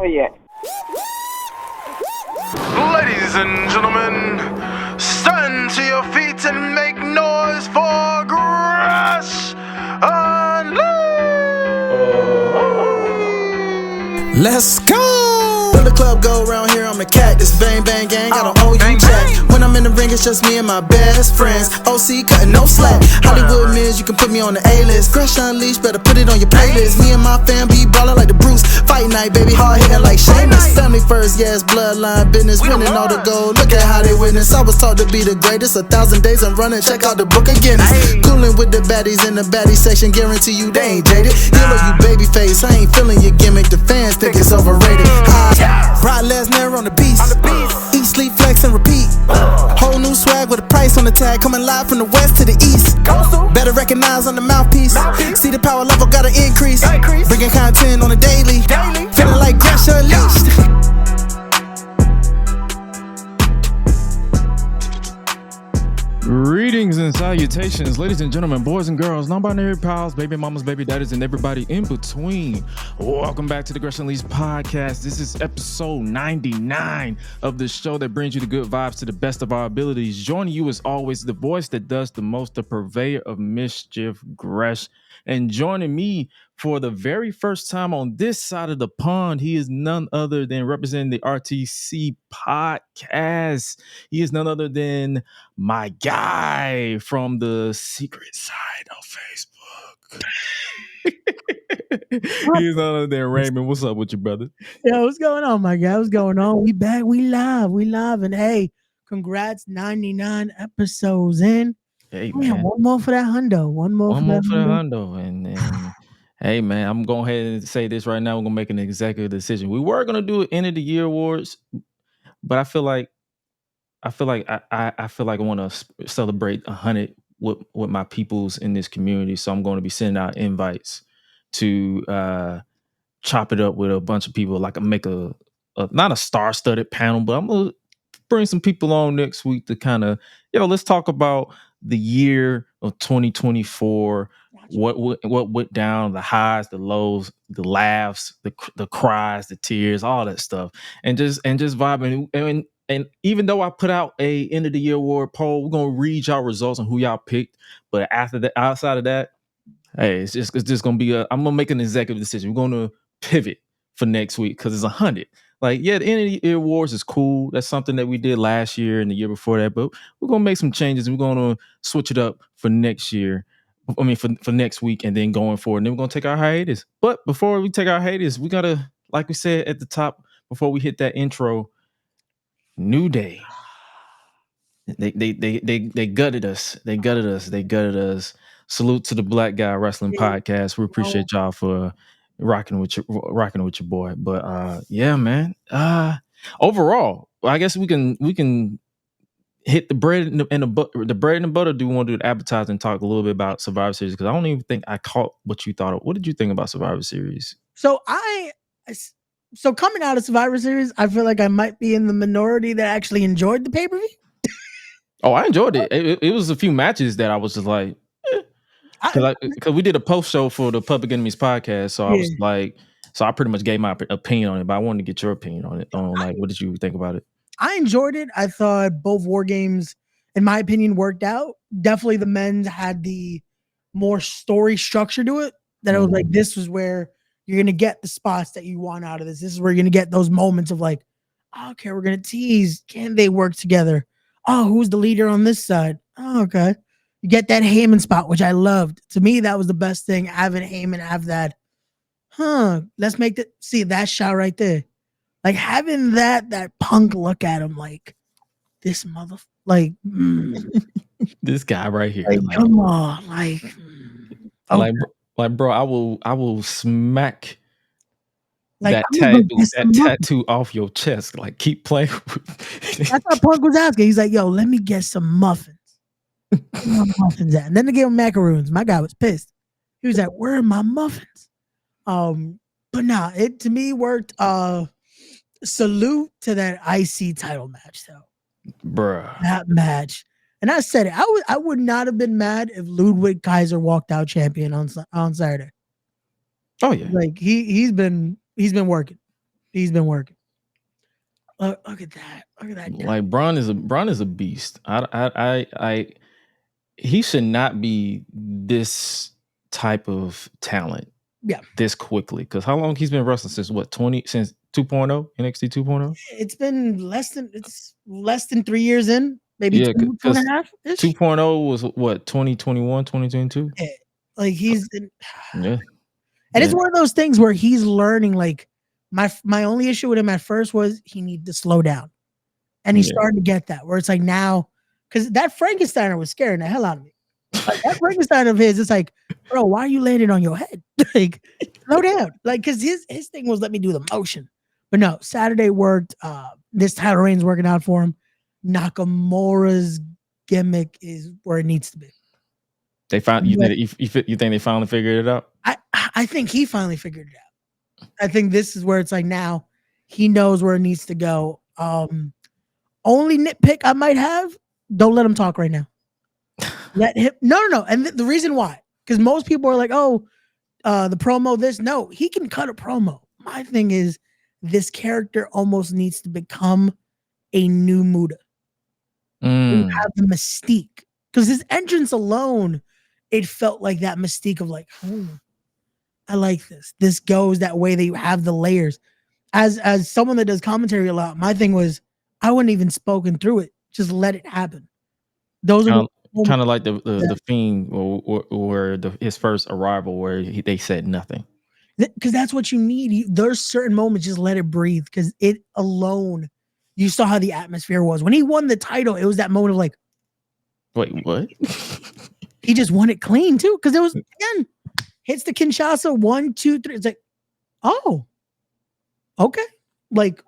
Oh, yeah. Ladies and gentlemen, stand to your feet and make noise for Gresh. Let's go! When the club go around here, I'm a cactus. Bang, bang, gang, I don't owe you jack. When I'm in the ring, it's just me and my best friends. OC cutting no slack. Hollywood Miz, you can put me on the A-list. Gresh Unleashed, better put it on your playlist. Me and my fam be ballin' like the Bruce. Fight night, baby, hard hitting like Sheamus. Family first, yes, bloodline business. Winning all the gold, look at how they witness. I was taught to be the greatest. 1,000 days I'm running, check out the book of Guinness. Coolin' with the baddies in the baddie section. Guarantee you they ain't jaded. Yellow, you baby face, I ain't feeling your gimmick. The fans think it's overrated. Brock Lesnar on the beast. Eat, sleep, flex, and repeat. Whole new swag with a price on the tag. Coming live from the west to the east. Better recognize on the mouthpiece. See the power level gotta increase. Bringing content on the daily. Feeling like Gresh Unleashed. Greetings and salutations, ladies and gentlemen, boys and girls, non-binary pals, baby mamas, baby daddies, and everybody in between. Welcome back to the Gresh Unleashed podcast. This is episode 99 of the show that brings you the good vibes to the best of our abilities. Joining you as always, the voice that does the most, the purveyor of mischief, Gresh. And joining me for the very first time on this side of the pond, he is none other than representing the RTC podcast. He is none other than my guy from the secret side of Facebook. He's none other than Raymond. What's up with you, brother? Yo, what's going on, my guy? What's going on? We back. We live. And hey, congrats, 99 episodes in. Hey, man. One more for that hundo. One more for that hundo. And hey, man, I'm going ahead and say this right now. We're going to make an executive decision. We were going to do end of the year awards, but I feel like I want to celebrate 100 with my peoples in this community. So I'm going to be sending out invites to chop it up with a bunch of people. Like make a not a star-studded panel, but I'm going to bring some people on next week to kind of, let's talk about the year of 2024. What went down, the highs, the lows, the laughs, the cries, the tears, all that stuff, and just vibing. And even though I put out a end of the year award poll, we're gonna read y'all results on who y'all picked. But after that, outside of that, hey, it's just gonna be I'm gonna make an executive decision. We're gonna pivot for next week because it's 100. Like, the end of the year awards is cool. That's something that we did last year and the year before that. But we're gonna make some changes. We're gonna switch it up for next year. I mean, for next week and then going forward. And then we're gonna take our hiatus. But before we take our hiatus, we gotta, like we said at the top, before we hit that intro. New Day. They gutted us. They gutted us. Salute to the Black Guy Wrestling Podcast. We appreciate y'all for rocking with your boy. But yeah, man. Overall, I guess we can hit the bread and the butter. The bread and the butter. Do we want to do the advertising and talk a little bit about Survivor Series? Because I don't even think I caught what you thought of. What did you think about Survivor Series? So coming out of Survivor Series, I feel like I might be in the minority that actually enjoyed the pay-per-view. Oh, I enjoyed it. It was a few matches that I was just like, because we did a post show for the Public Enemies podcast, so I was like, so I pretty much gave my opinion on it, but I wanted to get your opinion on it. What did you think about it? I enjoyed it. I thought both WarGames, in my opinion, worked out. Definitely the men's had the more story structure to it. That it was like, this was where you're going to get the spots that you want out of this. This is where you're going to get those moments of like, oh, okay, we're going to tease. Can they work together? Oh, who's the leader on this side? Oh, okay. You get that Heyman spot, which I loved. To me, that was the best thing. Having Heyman have that, let's make that, see that shot right there. Like having that Punk look at him like, this mother, like, this guy right here. Like, come on. Like, okay. Like, bro, I will smack that tattoo off your chest. Like, keep playing. That's what Punk was asking. He's like, yo, let me get some muffins. Where my muffins at? And then they gave him macaroons. My guy was pissed. He was like, where are my muffins? But nah, it to me worked. Salute to that IC title match, though. Bruh. That match. And I said it. I would not have been mad if Ludwig Kaiser walked out champion on Saturday. Oh yeah, like he's been working. He's been working. Look at that. Look at that. Like Braun is a beast. He should not be this type of talent. Yeah. This quickly, because how long he's been wrestling since what since 2.0 NXT 2.0? It's been less than 3 years in, maybe Yeah, two and a half. 2.0 was what 2021, 2022. Yeah, like he's yeah, and it's one of those things where he's learning. Like my only issue with him at first was he needed to slow down, and he's starting to get that. Where it's like now, because that Frankensteiner was scaring the hell out of me. Like that Frankenstein of his, it's like, bro, why are you landing on your head? Like, slow down. Like, because his thing was let me do the motion. But no, Saturday worked. This title reign's working out for him. Nakamura's gimmick is where it needs to be. They found you think they finally figured it out? I think he finally figured it out. I think this is where it's like now he knows where it needs to go. Only nitpick I might have, don't let him talk right now. Let him no. And the reason why, because most people are like, oh, the promo, this. No, he can cut a promo. My thing is, this character almost needs to become a new Muda. You have the mystique. Because his entrance alone, it felt like that mystique of like, I like this. This goes that way that you have the layers. As someone that does commentary a lot, my thing was I wouldn't even spoken through it. Just let it happen. Those are kind of like the Fiend or his first arrival where they said nothing. Because that's what you need. There's certain moments, just let it breathe. Because it alone, you saw how the atmosphere was. When he won the title, it was that moment of like, wait, what? He just won it clean too. Because it was, again, hits the Kinshasa 1, 2, 3. It's like, oh, okay. Like,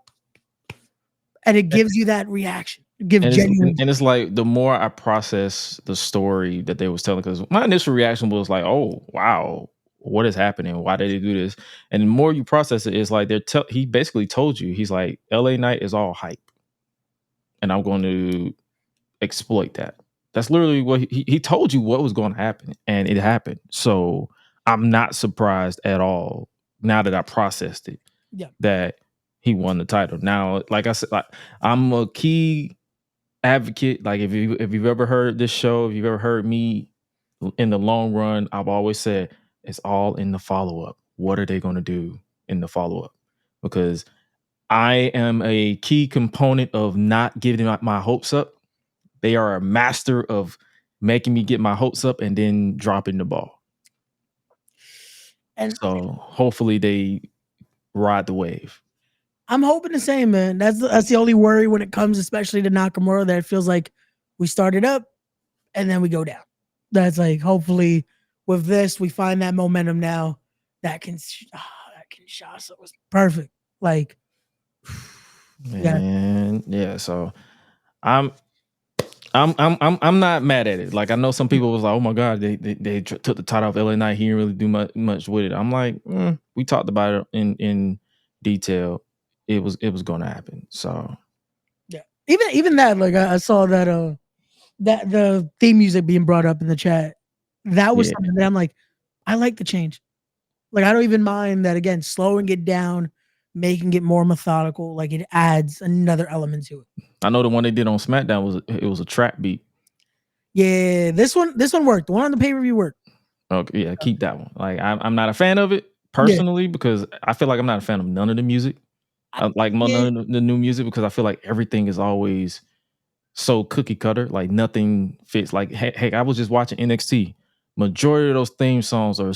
and it gives you that reaction. Genuine. And it's like the more I process the story that they was telling, because my initial reaction was like, oh, wow, what is happening? Why did they do this? And the more you process it, it's like he basically told you, he's like, LA Knight is all hype. And I'm going to exploit that. That's literally what he told you what was going to happen, and it happened. So I'm not surprised at all now that I processed it. Yeah. That he won the title. Now, like I said, like, I'm a key advocate. Like if you've ever heard this show, if you've ever heard me in the long run, I've always said it's all in the follow-up. What are they going to do in the follow-up? Because I am a key component of not giving my hopes up. They are a master of making me get my hopes up and then dropping the ball. And so hopefully they ride the wave. I'm hoping the same, man. That's the only worry when it comes, especially to Nakamura, that it feels like we started up and then we go down. That's like, hopefully with this, we find that momentum now. That Kinshasa was perfect. Like, yeah. So I'm not mad at it. Like, I know some people was like, oh my God, they took the title off LA Knight. He didn't really do much with it. I'm like, we talked about it in detail. It was going to happen. So yeah, even that, like I saw that that the theme music being brought up in the chat. That was something that I'm like, I like the change. Like, I don't even mind that, again, slowing it down, making it more methodical. Like, it adds another element to it. I know the one they did on SmackDown was a trap beat. Yeah, this one worked. The one on the pay-per-view worked. Okay, yeah, keep that one. Like, I'm not a fan of it personally because I feel like I'm not a fan of none of the music. None of the new music, because I feel like everything is always so cookie cutter. Like, nothing fits. Like, hey, I was just watching NXT. Majority of those theme songs are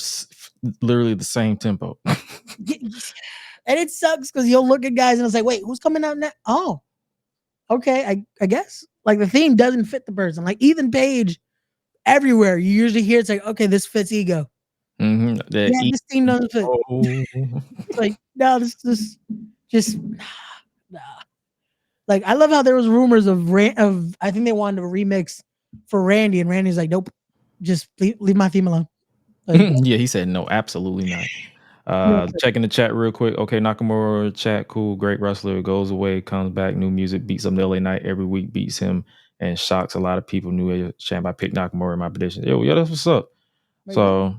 literally the same tempo. And it sucks because you'll look at guys and it's like, wait, who's coming out now? Oh, okay, I guess. Like, the theme doesn't fit the person. Like, Ethan Page, everywhere you usually hear it's like, okay, this fits Ego. Mm-hmm. This theme doesn't fit. It's like, no, this just nah. Like, I love how there was rumors of I think they wanted a remix for Randy, and Randy's like, nope, just leave my theme alone. Like, yeah, he said no, absolutely not. Checking the chat real quick. Okay, Nakamura chat, cool, great wrestler, goes away, comes back, new music, beats him LA Knight every week, beats him and shocks a lot of people. New age champ. I picked Nakamura in my prediction. Yeah, that's what's up. So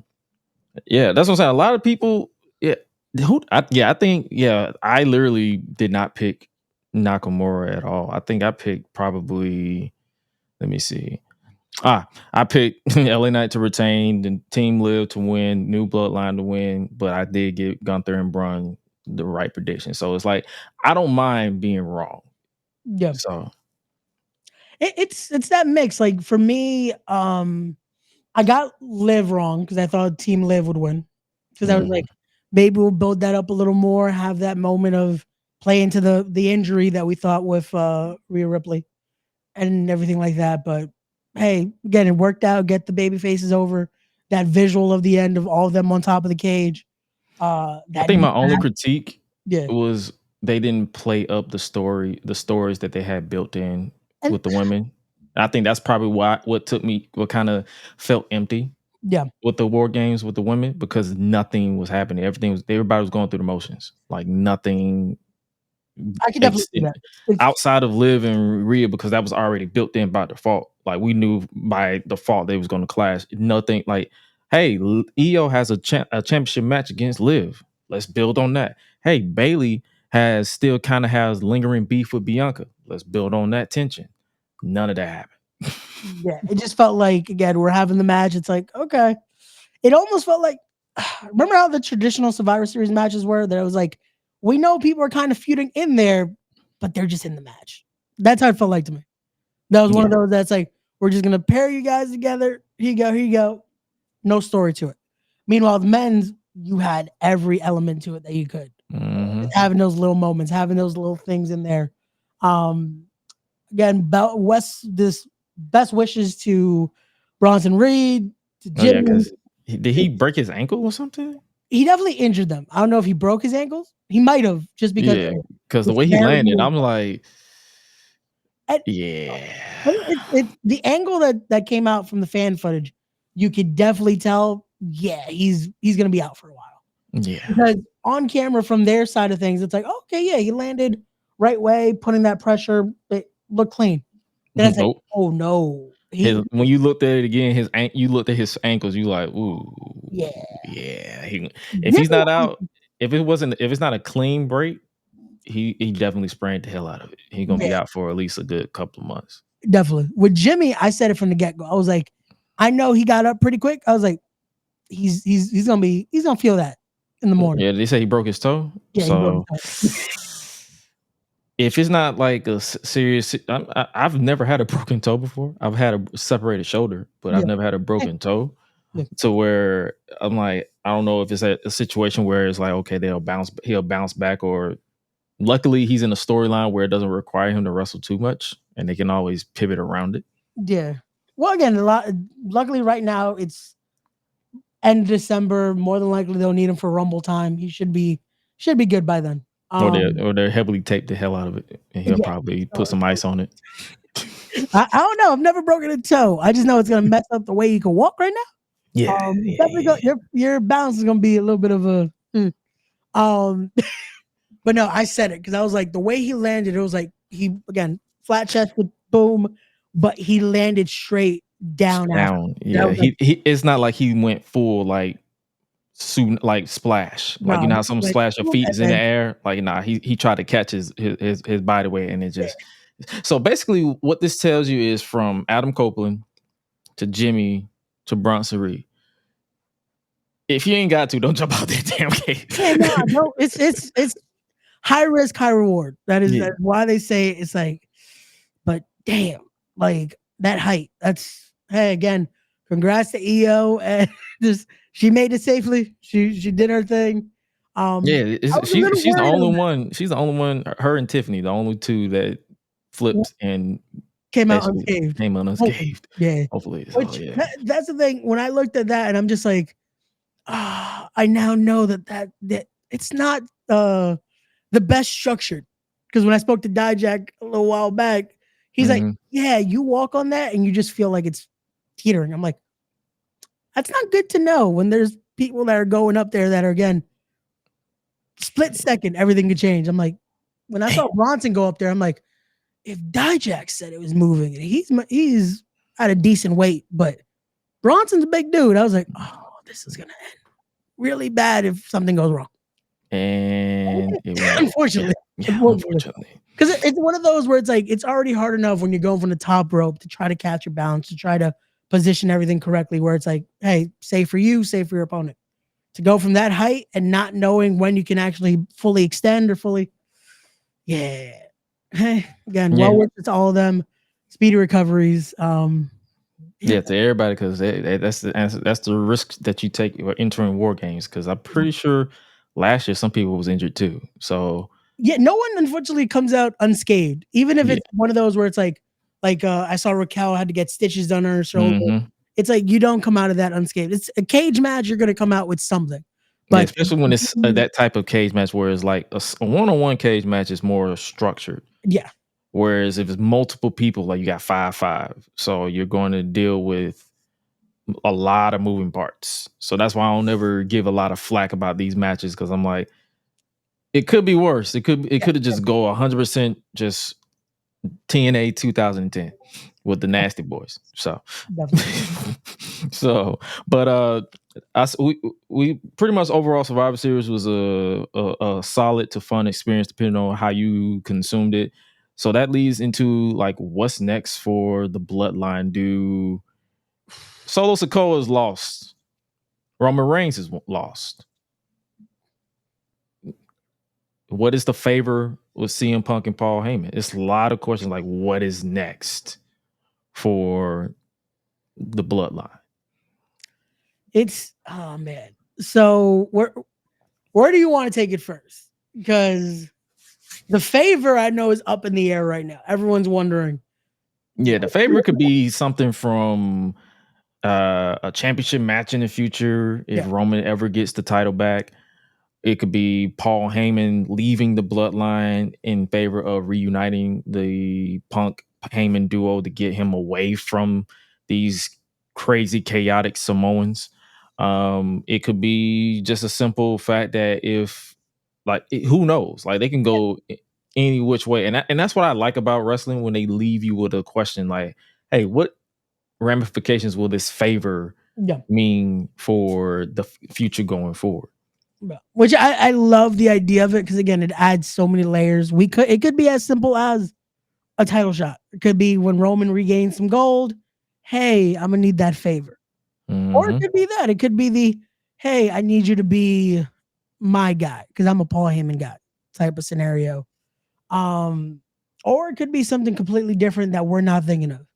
yeah, that's what I'm saying. A lot of people, yeah, I literally did not pick Nakamura at all. I think I picked probably. Let me see. I picked LA Knight to retain, the Team Liv to win, New Bloodline to win, but I did give Gunther and Braun the right prediction. So it's like I don't mind being wrong. Yeah. So It's that mix. Like for me, I got Liv wrong because I thought Team Liv would win. Because I was like, maybe we'll build that up a little more, have that moment of play into the injury that we thought with Rhea Ripley and everything like that. But hey, again, it worked out. Get the baby faces over. That visual of the end of all of them on top of the cage. I think my only critique yeah. was they didn't play up the stories that they had built in And- with the women. I think that's probably what kind of felt empty. Yeah. With the war games with the women, because nothing was happening. Everybody was going through the motions. Like nothing. I can definitely see that. Outside of Liv and Rhea, because that was already built in by default. Like we knew by default they was going to clash. Nothing like, hey, Io has a championship match against Liv. Let's build on that. Hey, Bailey still kind of has lingering beef with Bianca. Let's build on that tension. None of that happened. Yeah, it just felt like, again, we're having the match. It's like, okay. It almost felt like, remember how the traditional Survivor Series matches were? That it was like, we know people are kind of feuding in there, but they're just in the match. That's how it felt like to me. That was one of those that's like, we're just going to pair you guys together. Here you go. No story to it. Meanwhile, the men's, you had every element to it that you could. Having those little moments, having those little things in there. Again, this best wishes to Bronson Reed, to Jimmy. because did he break his ankle or something? He definitely injured them. I don't know if he broke his ankles. He might have, just because. Because the way he landed, I'm like, yeah. It's the angle that came out from the fan footage. You could definitely tell. Yeah, he's gonna be out for a while. Yeah, because on camera from their side of things, it's like, okay, yeah, he landed right way, putting that pressure. It looked clean. Then it's like, oh no. When you looked at it again, you looked at his ankles. You like, ooh, yeah. If he's not out, if it's not a clean break, he definitely sprained the hell out of it. He's gonna be out for at least a good couple of months. Definitely. With Jimmy, I said it from the get-go. I was like, I know he got up pretty quick. I was like, he's gonna feel that in the morning. Yeah, they say he broke his toe. Yeah, so if it's not like a serious, I've never had a broken toe before. I've had a separated shoulder, but I've never had a broken toe. To where I'm like, I don't know if it's a situation where it's like, okay, he'll bounce back, or luckily he's in a storyline where it doesn't require him to wrestle too much, and they can always pivot around it. Yeah. Well, again, luckily right now it's end of December. More than likely they'll need him for Rumble time. He should be good by then. Or they're heavily taped the hell out of it, and he'll probably put some ice on it. I don't know. I've never broken a toe. I just know it's gonna mess up the way you can walk right now. Yeah. Your balance is gonna be a little bit of a. But no, I said it because I was like, the way he landed, it was like he again flat chested, boom, but he landed straight down. Yeah, he it's not like he went full like splash. Like, you know how some splash your feet is in the air. Like, nah, he tried to catch his body weight, and it just. So basically, what this tells you is from Adam Copeland to Jimmy to Bronson Reed. If you ain't got to, don't jump out that damn cage. Yeah, no, it's high risk, high reward. That's why they say it's like, but damn, like that height. That's again, congrats to EO, and she made it safely. She did her thing. She's the only one. She's the only one. Her and Tiffany, the only two that flipped and came out unscathed. Yeah, hopefully. That's the thing. When I looked at that, and I'm just like, I now know that it's not the best structured. Because when I spoke to Dijak a little while back, he's like, yeah, you walk on that and you just feel like it's teetering. I'm like, that's not good to know when there's people that are going up there that are, again, split second, everything could change. I'm like, when I saw Bronson go up there, I'm like, if Dijak said it was moving, and he's at a decent weight, but Bronson's a big dude. I was like, oh, this is going to end really bad if something goes wrong. and it went. Unfortunately. Yeah, unfortunately. Because it's one of those where it's like it's already hard enough when you're going from the top rope to try to catch your balance, to try to position everything correctly, where it's like, hey, safe for you, safe for your opponent. To go from that height and not knowing when you can actually fully extend or fully, yeah. Hey, again, well worth it to all of them. Speedy recoveries. Yeah, to everybody, because that's the answer. That's the risk that you take entering WarGames. Because I'm pretty sure last year some people was injured too. So yeah, no one unfortunately comes out unscathed, even if it's one of those where it's like I saw Raquel had to get stitches done on her shoulder. Mm-hmm. It's like you don't come out of that unscathed. It's a cage match. You're going to come out with something. But yeah, especially when it's that type of cage match where it's like a one-on-one cage match is more structured. Yeah. Whereas if it's multiple people, like you got 5-5, so you're going to deal with a lot of moving parts. So that's why I don't ever give a lot of flack about these matches, because I'm like, it could be worse. It could have just go 100% just TNA 2010 with the Nasty Boys. So, but we pretty much overall Survivor Series was a solid to fun experience depending on how you consumed it. So that leads into like what's next for the Bloodline. Do Solo Sikoa is lost. Roman Reigns is lost. What is the favor with CM Punk and Paul Heyman? It's a lot of questions like what is next for the Bloodline? It's man. So where do you want to take it first? Because the favor I know is up in the air right now. Everyone's wondering. Yeah, the favor could be something from a championship match in the future if Roman ever gets the title back. It could be Paul Heyman leaving the Bloodline in favor of reuniting the Punk Heyman duo to get him away from these crazy, chaotic Samoans. It could be just a simple fact that if, like, who knows? Like, they can go any which way, and that's what I like about wrestling, when they leave you with a question like, "Hey, what ramifications will this favor mean for the future going forward?" Which I love the idea of it, because again, it adds so many layers. It could be as simple as a title shot. It could be when Roman regains some gold. Hey, I'm gonna need that favor. Or it could be that. It could be the, hey, I need you to be my guy because I'm a Paul Heyman guy type of scenario. Or it could be something completely different that we're not thinking of.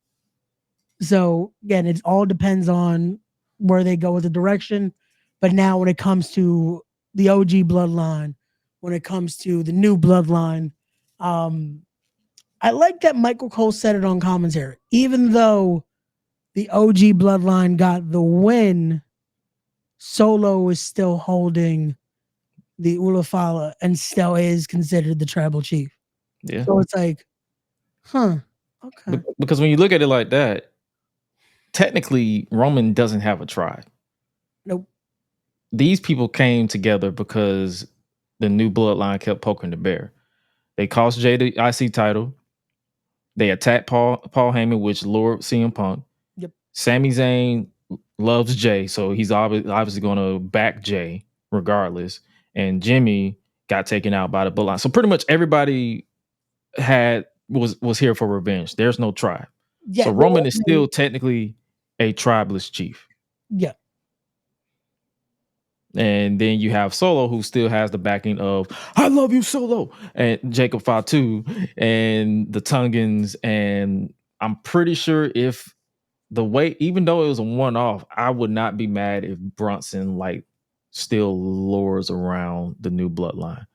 So again, it all depends on where they go with the direction. But now when it comes to the OG bloodline, when it comes to the new bloodline, I like that Michael Cole said it on commentary. Even though the OG bloodline got the win, Solo is still holding the Ulafala and still is considered the tribal chief. Yeah. So it's like, okay. Because when you look at it like that, technically Roman doesn't have a tribe. Nope. These people came together because the new bloodline kept poking the bear. They cost Jay the IC title. They attacked Paul Heyman, which lured CM Punk. Yep. Sami Zayn loves Jay, so he's obviously going to back Jay regardless. And Jimmy got taken out by the bloodline. So pretty much everybody was here for revenge. There's no tribe. Yeah, so Roman is still technically a tribeless chief. Yeah. And then you have Solo, who still has the backing of "I love you, Solo," and Jacob Fatu and the Tungans. And I'm pretty sure if the way, even though it was a one-off, I would not be mad if Brunson like still lures around the new bloodline.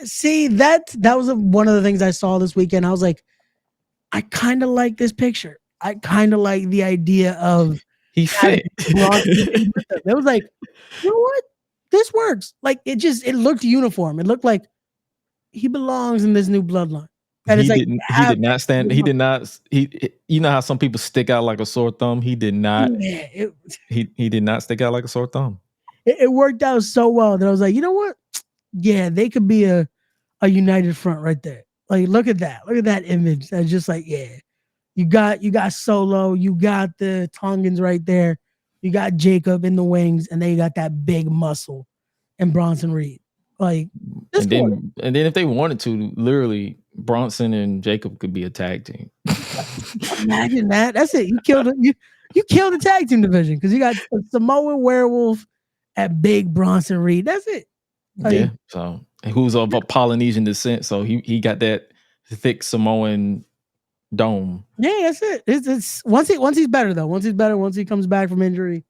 See, that was one of the things I saw this weekend. I was like, I kind of like this picture. I kind of like the idea of he fit. It was like, you know what? This works. Like it looked uniform. It looked like he belongs in this new bloodline. And he did not stand. He did not. You know how some people stick out like a sore thumb. He did not. Yeah, he did not stick out like a sore thumb. It worked out so well that I was like, you know what? Yeah, they could be a united front right there. Like, look at that. Look at that image. That's just like, yeah. You got Solo, you got the Tongans right there, you got Jacob in the wings, and then you got that big muscle and Bronson Reed. Like, and then if they wanted to, literally Bronson and Jacob could be a tag team. Imagine that. That's it. You killed the tag team division because you got a Samoan Werewolf at Big Bronson Reed. That's it. Like, yeah. So who's of a Polynesian descent, so he got that thick Samoan dome. Yeah, that's it. It's once he's better though. Once he comes back from injury,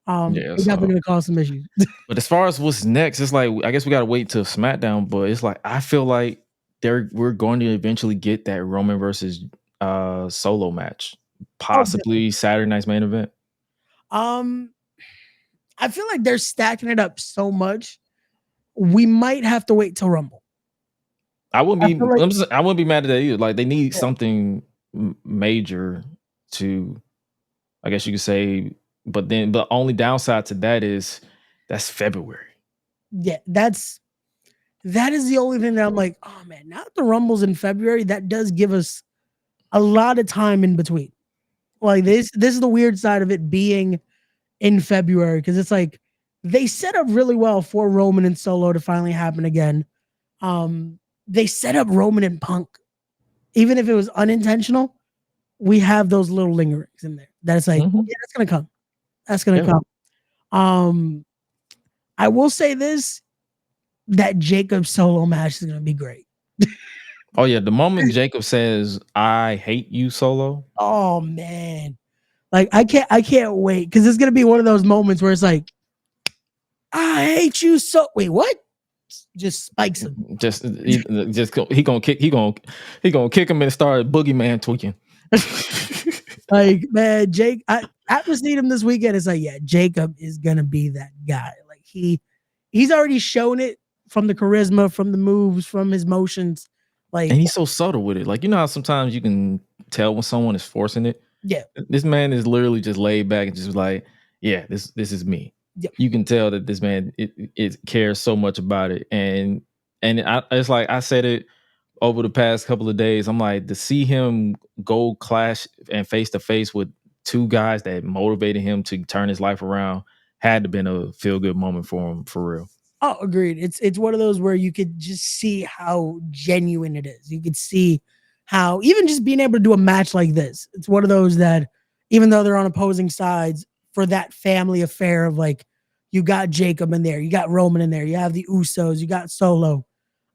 he's definitely gonna cause some issues. But as far as what's next, it's like I guess we gotta wait till SmackDown. But it's like I feel like we're going to eventually get that Roman versus Solo match, possibly Saturday night's main event. I feel like they're stacking it up so much. We might have to wait till Rumble. I wouldn't be mad at that either. Like they need something major to, I guess you could say. But only downside to that is that's February. Yeah, that is the only thing that I'm like, oh man, now that the Rumble's in February, that does give us a lot of time in between. Like this is the weird side of it being in February because it's like they set up really well for Roman and Solo to finally happen again. They set up Roman and Punk, even if it was unintentional. We have those little lingerings in there. That's like, yeah, that's gonna come. That's gonna come. I will say this: that Jacob Solo match is gonna be great. Oh yeah, the moment Jacob says, "I hate you, Solo." Oh man, like I can't wait because it's gonna be one of those moments where it's like, I hate you so. Wait, what? Just spikes him. He gonna kick him and start boogeyman tweaking. Like man, Jake. After seeing him this weekend, it's like, yeah, Jacob is gonna be that guy. Like he's already shown it from the charisma, from the moves, from his motions. Like, and he's so subtle with it. Like, you know how sometimes you can tell when someone is forcing it. Yeah, this man is literally just laid back and just like, yeah, this is me. Yep. You can tell that this man it cares so much about it, and it's like I said it over the past couple of days. I'm like, to see him go clash and face to face with two guys that motivated him to turn his life around had to been a feel good moment for him, for real. Oh, agreed. It's one of those where you could just see how genuine it is. You could see how even just being able to do a match like this, it's one of those that even though they're on opposing sides, for that family affair of like, you got Jacob in there, you got Roman in there, you have the Usos, you got Solo.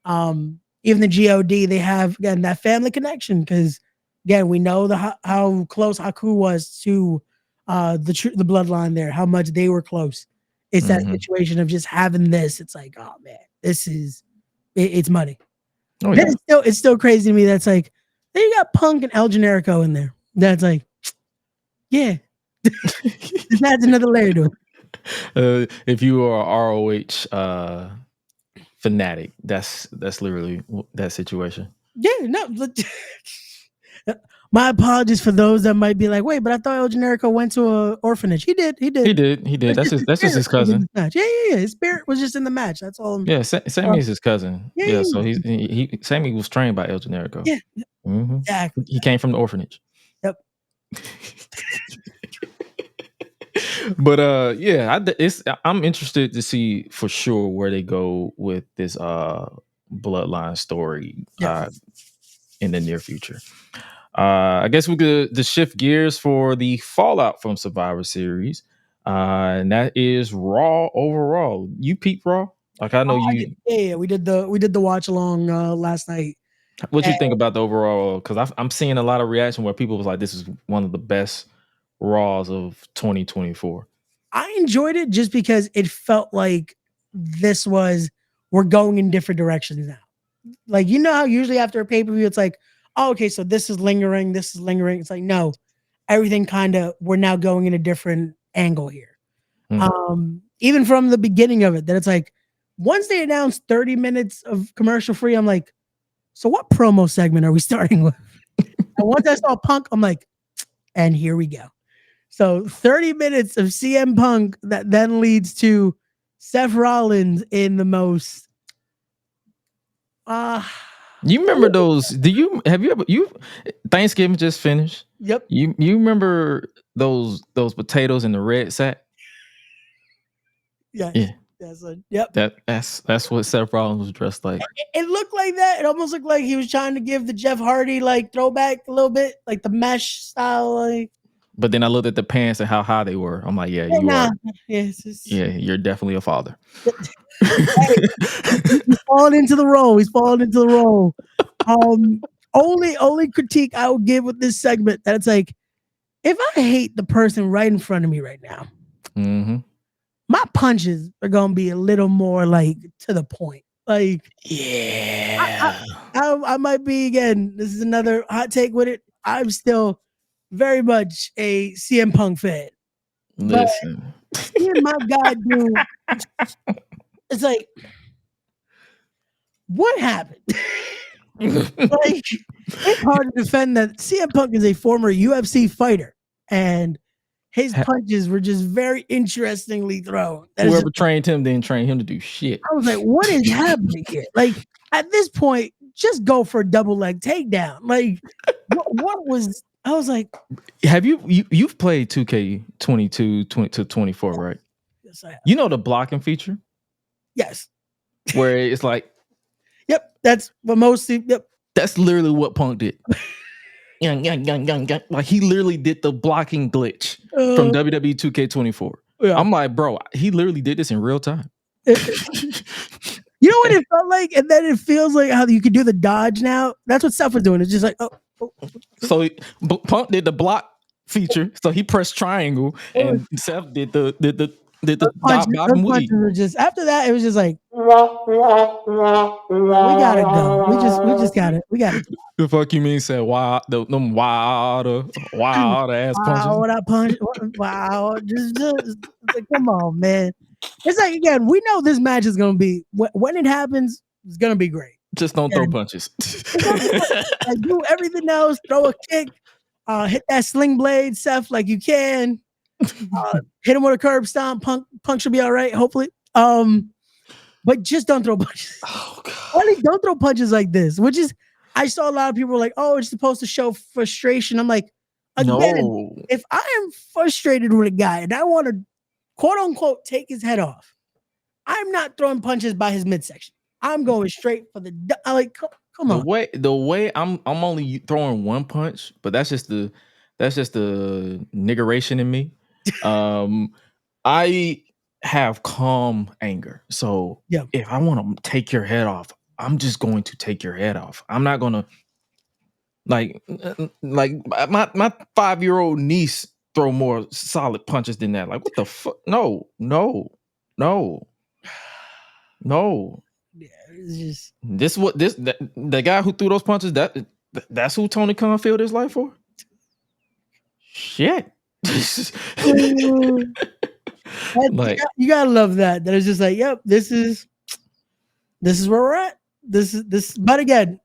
Even the God, they have again that family connection because again we know how close Haku was to the bloodline there, how much they were close. It's that situation of just having this. It's like, oh man, this is it's money. Oh, yeah. It's still crazy to me. That's like, then you got Punk and El Generico in there. That's like, yeah, that's another layer to it. If you are ROH fanatic, that's literally that situation. Yeah, no. My apologies for those that might be like, wait, but I thought El Generico went to an orphanage. He did. That's just his cousin. Yeah. His spirit was just in the match. That's all. Yeah, Sammy is his cousin. Yeah, so Sammy was trained by El Generico. Yeah, exactly. He came from the orphanage. Yep. But I'm interested to see for sure where they go with this bloodline story in the near future. I guess we could just shift gears for the fallout from Survivor Series, and that is Raw overall. You peep Raw? Like I know you. Yeah, we did the watch along last night. What you think about the overall? Because I'm seeing a lot of reaction where people was like, "This is one of the best Raws of 2024." I enjoyed it just because it felt like we're going in different directions now. Like, you know how usually after a pay-per-view, it's like, oh, okay, so this is lingering. It's like, no, everything we're now going in a different angle here. Even from the beginning of it, that it's like, once they announced 30 minutes of commercial free, I'm like, so what promo segment are we starting with? And once I saw Punk, I'm like, and here we go. So 30 minutes of CM Punk that then leads to Seth Rollins in the most. You remember those? Have you Thanksgiving just finished? Yep. You remember those potatoes in the red sack? Yes. Yeah. Yep. That's what Seth Rollins was dressed like. It looked like that. It almost looked like he was trying to give the Jeff Hardy like throwback a little bit, like the mesh style. Like, but then I looked at the pants and how high they were. I'm like, yeah, you are. Yeah, you're definitely a father. He's falling into the role. Only critique I would give with this segment that it's like, if I hate the person right in front of me right now, my punches are gonna be a little more like to the point. Like, yeah, I might be, again, this is another hot take with it. I'm still very much a CM Punk fan. Listen, seeing my guy do, it's like, what happened? Like, it's hard to defend that CM Punk is a former UFC fighter, and his punches were just very interestingly thrown. Whoever trained him didn't train him to do shit. I was like, what is happening here? Like, at this point, just go for a double leg takedown. Like, what was, I was like, have you've played 2K22 to 24, right? Yes, I have. You know the blocking feature? Yes. Where it's like, yep, that's what mostly, yep. That's literally what Punk did. Like, he literally did the blocking glitch from WWE 2K24. Yeah. I'm like, bro, he literally did this in real time. You know what it felt like? And then it feels like how you could do the dodge now. That's what Seth was doing. It's just like, So Punk did the block feature. So he pressed triangle, and Seth did the punches were just, after that, it was just like, we gotta go. We just gotta. The fuck you mean? Said wild, them wild ass punches. Wow, just like, come on, man. It's like, again, we know this match is gonna be, when it happens, it's gonna be great. Just don't throw punches. Like, do everything else. Throw a kick. Hit that sling blade, Seth, like you can. Hit him with a curb stomp. Punk should be all right, hopefully. But just don't throw punches. Oh, God. Only don't throw punches like this, which is, I saw a lot of people like, oh, it's supposed to show frustration. I'm like, again, no. If I am frustrated with a guy and I want to, quote unquote, take his head off, I'm not throwing punches by his midsection. I'm going straight for the, like, come on. The way I'm only throwing one punch, but that's just the niggeration in me. I have calm anger. So if I want to take your head off, I'm just going to take your head off. I'm not gonna like my 5-year-old niece throw more solid punches than that. Like, what the fuck? No. Yeah, it's just the guy who threw those punches, that's who Tony Khan filled his life for? Shit. Like, you gotta love that it's just like, yep, this is where we're at. This but again,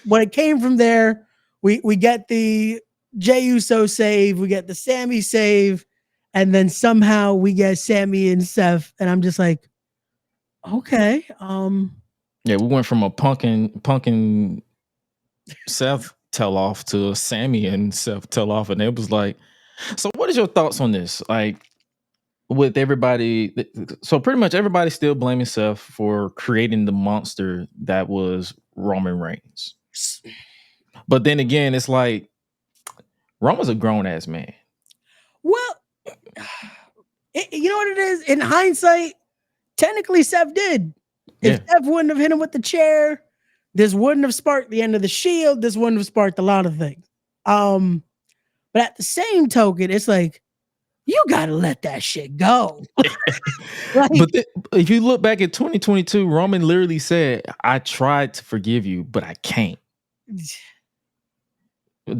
when it came from there, we get the Jey Uso save, we get the Sammy save, and then somehow we get Sammy and Seth, and I'm just like, okay. Yeah, we went from a Punk and Seth tell off to a Sammy and Seth tell off, and it was like, so what is your thoughts on this? Like, with everybody, so pretty much everybody's still blaming Seth for creating the monster that was Roman Reigns. But then again, it's like, Roman's a grown-ass man. Well, you know what it is? In hindsight, technically Seth did. If Seth wouldn't have hit him with the chair, this wouldn't have sparked the end of the Shield. This wouldn't have sparked a lot of things. But at the same token, it's like, you gotta let that shit go. Like, but if you look back at 2022, Roman literally said, I tried to forgive you, but I can't.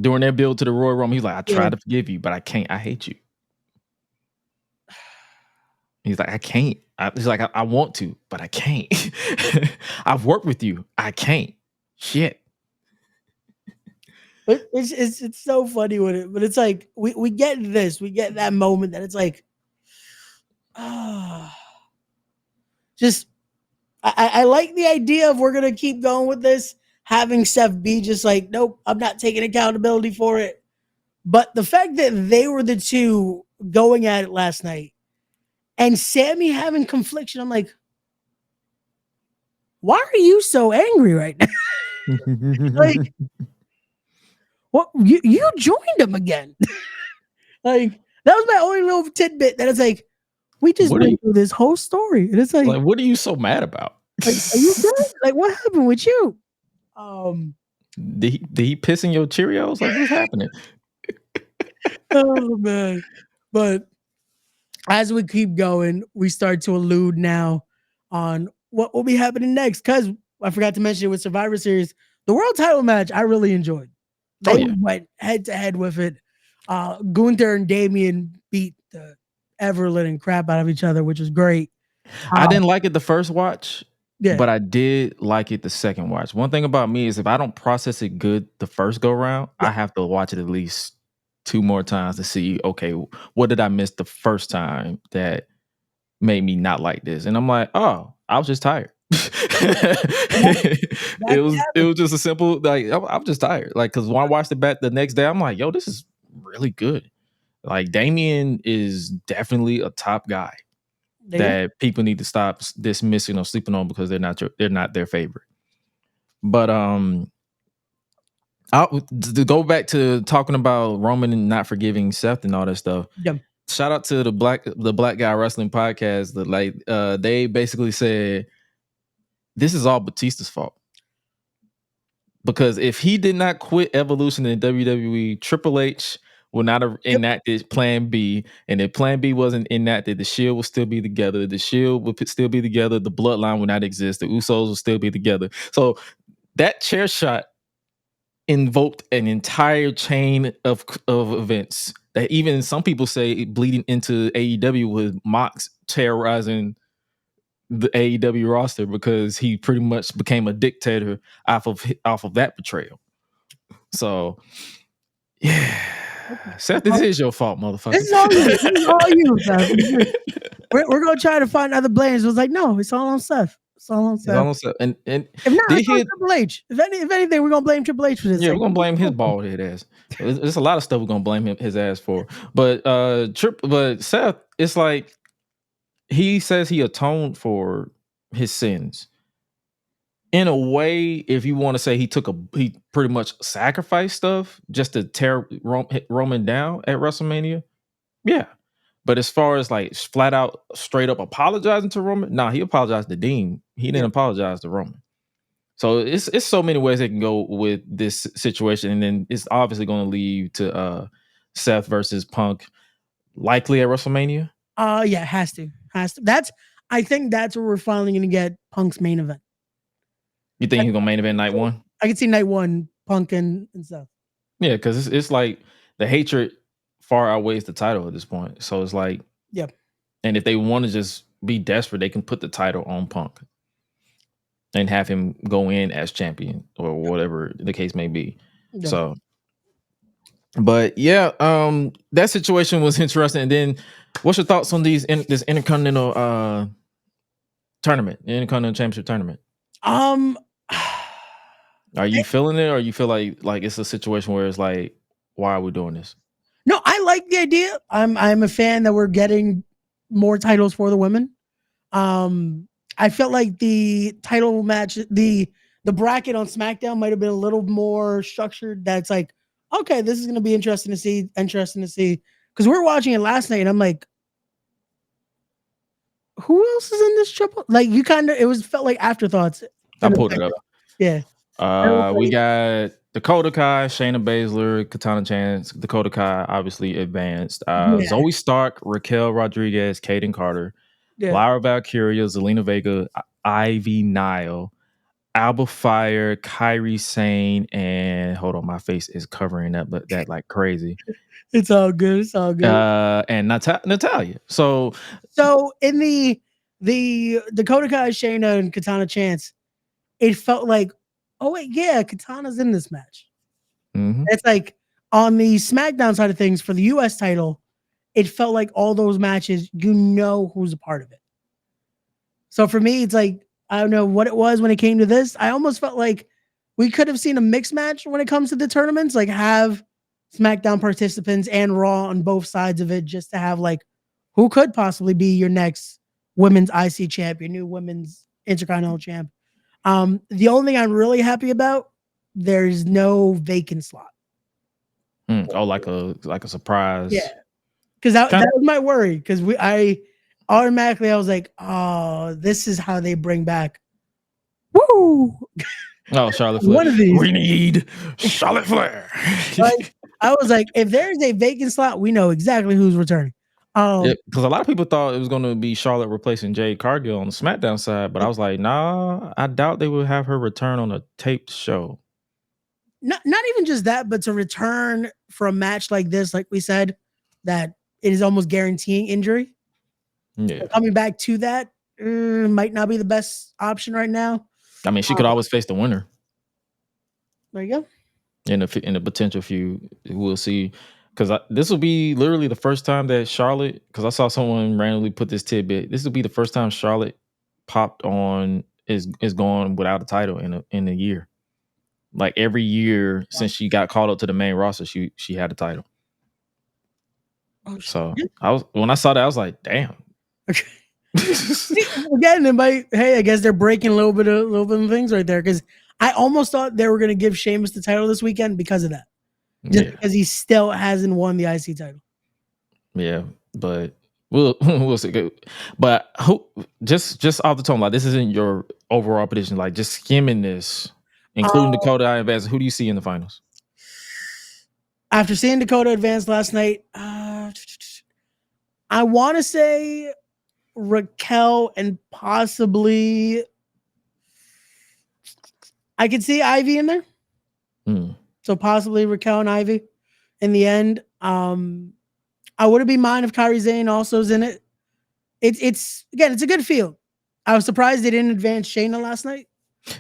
During their build to the Royal Rumble, he's like, I tried to forgive you, but I can't. I hate you. He's like, I can't. He's like, I want to, but I can't. I've worked with you. I can't. Shit. But it's so funny with it. But it's like, we get this. We get that moment that it's like, just, I like the idea of we're going to keep going with this. Having Seth be just like, nope, I'm not taking accountability for it. But the fact that they were the two going at it last night and Sammy having confliction, I'm like, why are you so angry right now? Like, what you joined him again? Like, that was my only little tidbit that it's like, we just What are you went through this whole story. And it's like, like? What are you so mad about? are you good? Like, what happened with you? Did he piss in your Cheerios? Like, what's happening? Oh man. But as we keep going, we start to allude now on what will be happening next. Because I forgot to mention it with Survivor Series, the world title match I really enjoyed. Oh, They yeah. went head to head with it. Gunther and Damian beat the ever-living crap out of each other, which was great. I didn't like it the first watch, Yeah. but I did like it the second watch. One thing about me is if I don't process it good the first go round, I have to watch it at least 2 more times to see, okay, what did I miss the first time that made me not like this? And I'm like, oh, I was just tired. It was just a simple, like, I'm just tired. Like, because when I watched it back the next day, I'm like, yo, this is really good. Like, Damien is definitely a top guy that people need to stop dismissing or sleeping on because they're not their favorite. But to go back to talking about Roman and not forgiving Seth and all that stuff. Yeah. Shout out to the Black Guy Wrestling podcast. That they basically said this is all Batista's fault. Because if he did not quit Evolution in WWE, Triple H would not have enacted Plan B. And if Plan B wasn't enacted, the Shield would still be together. The Shield would still be together. The Bloodline would not exist. The Usos would still be together. So that chair shot invoked an entire chain of events that even some people say bleeding into AEW with Mox terrorizing the AEW roster because he pretty much became a dictator off of that betrayal. So, yeah. Seth, this is your fault, motherfucker. This is all you. This is all you, Seth. We're gonna try to find other blames. It was like, no, it's all on Seth. It's all on Seth. And if not, it's on Triple H. If anything, we're gonna blame Triple H for this. Yeah, we're gonna blame his bald head ass. There's a lot of stuff we're gonna blame his ass for. But Seth, it's like he says he atoned for his sins. In a way, if you want to say he pretty much sacrificed stuff just to tear Roman down at WrestleMania, yeah. But as far as like flat out, straight up apologizing to Roman, nah, he apologized to Dean. He didn't apologize to Roman. So it's so many ways they can go with this situation, and then it's obviously going to lead to Seth versus Punk, likely at WrestleMania. Yeah, has to. I think that's where we're finally going to get Punk's main event. You think he's gonna main event night one? I can see night one, Punk and stuff. Yeah, because it's like the hatred far outweighs the title at this point. So it's like, yep. And if they want to just be desperate, they can put the title on Punk and have him go in as champion or whatever the case may be. Yeah. So, but yeah, that situation was interesting. And then, what's your thoughts on this Intercontinental tournament, Intercontinental Championship tournament? Are you feeling it, or you feel like it's a situation where it's like, why are we doing this? No, I like the idea. I'm a fan that we're getting more titles for the women. I felt like the title match, the bracket on SmackDown might have been a little more structured. That's like, okay, this is going to be interesting to see. Because we were watching it last night, and I'm like, who else is in this triple? Like, you felt like afterthoughts. I pulled it up. Yeah. We got Dakota Kai, Shayna Baszler, Katana Chance. Dakota Kai obviously advanced. Zoe Stark, Raquel Rodriguez, Kaden Carter, Lyra Valkyria, Zelina Vega, Ivy Nile, Alba Fire, Kairi Sane, and hold on, my face is covering up, but that like crazy. It's all good. And Natalia. So in the Dakota Kai, Shayna, and Katana Chance, it felt like, oh wait, yeah, Katana's in this match. Mm-hmm. It's like on the SmackDown side of things for the US title, it felt like all those matches, who's a part of it. So for me, it's like, I don't know what it was when it came to this. I almost felt like we could have seen a mixed match when it comes to the tournaments, like have SmackDown participants and Raw on both sides of it, just to have like who could possibly be your next women's IC champ, your new women's Intercontinental champ. The only thing I'm really happy about, there's no vacant slot. Oh, like a surprise. Yeah, because that was my worry. Because I was like, oh, this is how they bring back. Woo! Oh, Charlotte Flair. One of these. We need Charlotte Flair. Like, I was like, if there's a vacant slot, we know exactly who's returning. Because a lot of people thought it was going to be Charlotte replacing Jade Cargill on the SmackDown side, but I was like, nah, I doubt they would have her return on a taped show. Not even just that, but to return for a match like this, like we said, that it is almost guaranteeing injury. Yeah, so coming back to that might not be the best option right now. I mean, she could always face the winner. There you go. In a potential feud, we'll see. Because this will be literally the first time that Charlotte, because I saw someone randomly put this tidbit, this will be the first time Charlotte popped on is going without a title in a year. Like every year since she got called up to the main roster, she had a title. So when I saw that, I was like, damn. Again, I guess they're breaking a little bit of things right there, because I almost thought they were going to give Sheamus the title this weekend because of that. Just because he still hasn't won the IC title. Yeah, but we'll see. But just off the tone, like this isn't your overall prediction. Like just skimming this, including Dakota advance. Who do you see in the finals? After seeing Dakota advance last night, I want to say Raquel and possibly I could see Ivy in there. So possibly Raquel and Ivy in the end. I wouldn't be mind if Kairi Sane also is in it. It's again, it's a good field. I was surprised they didn't advance Shayna last night.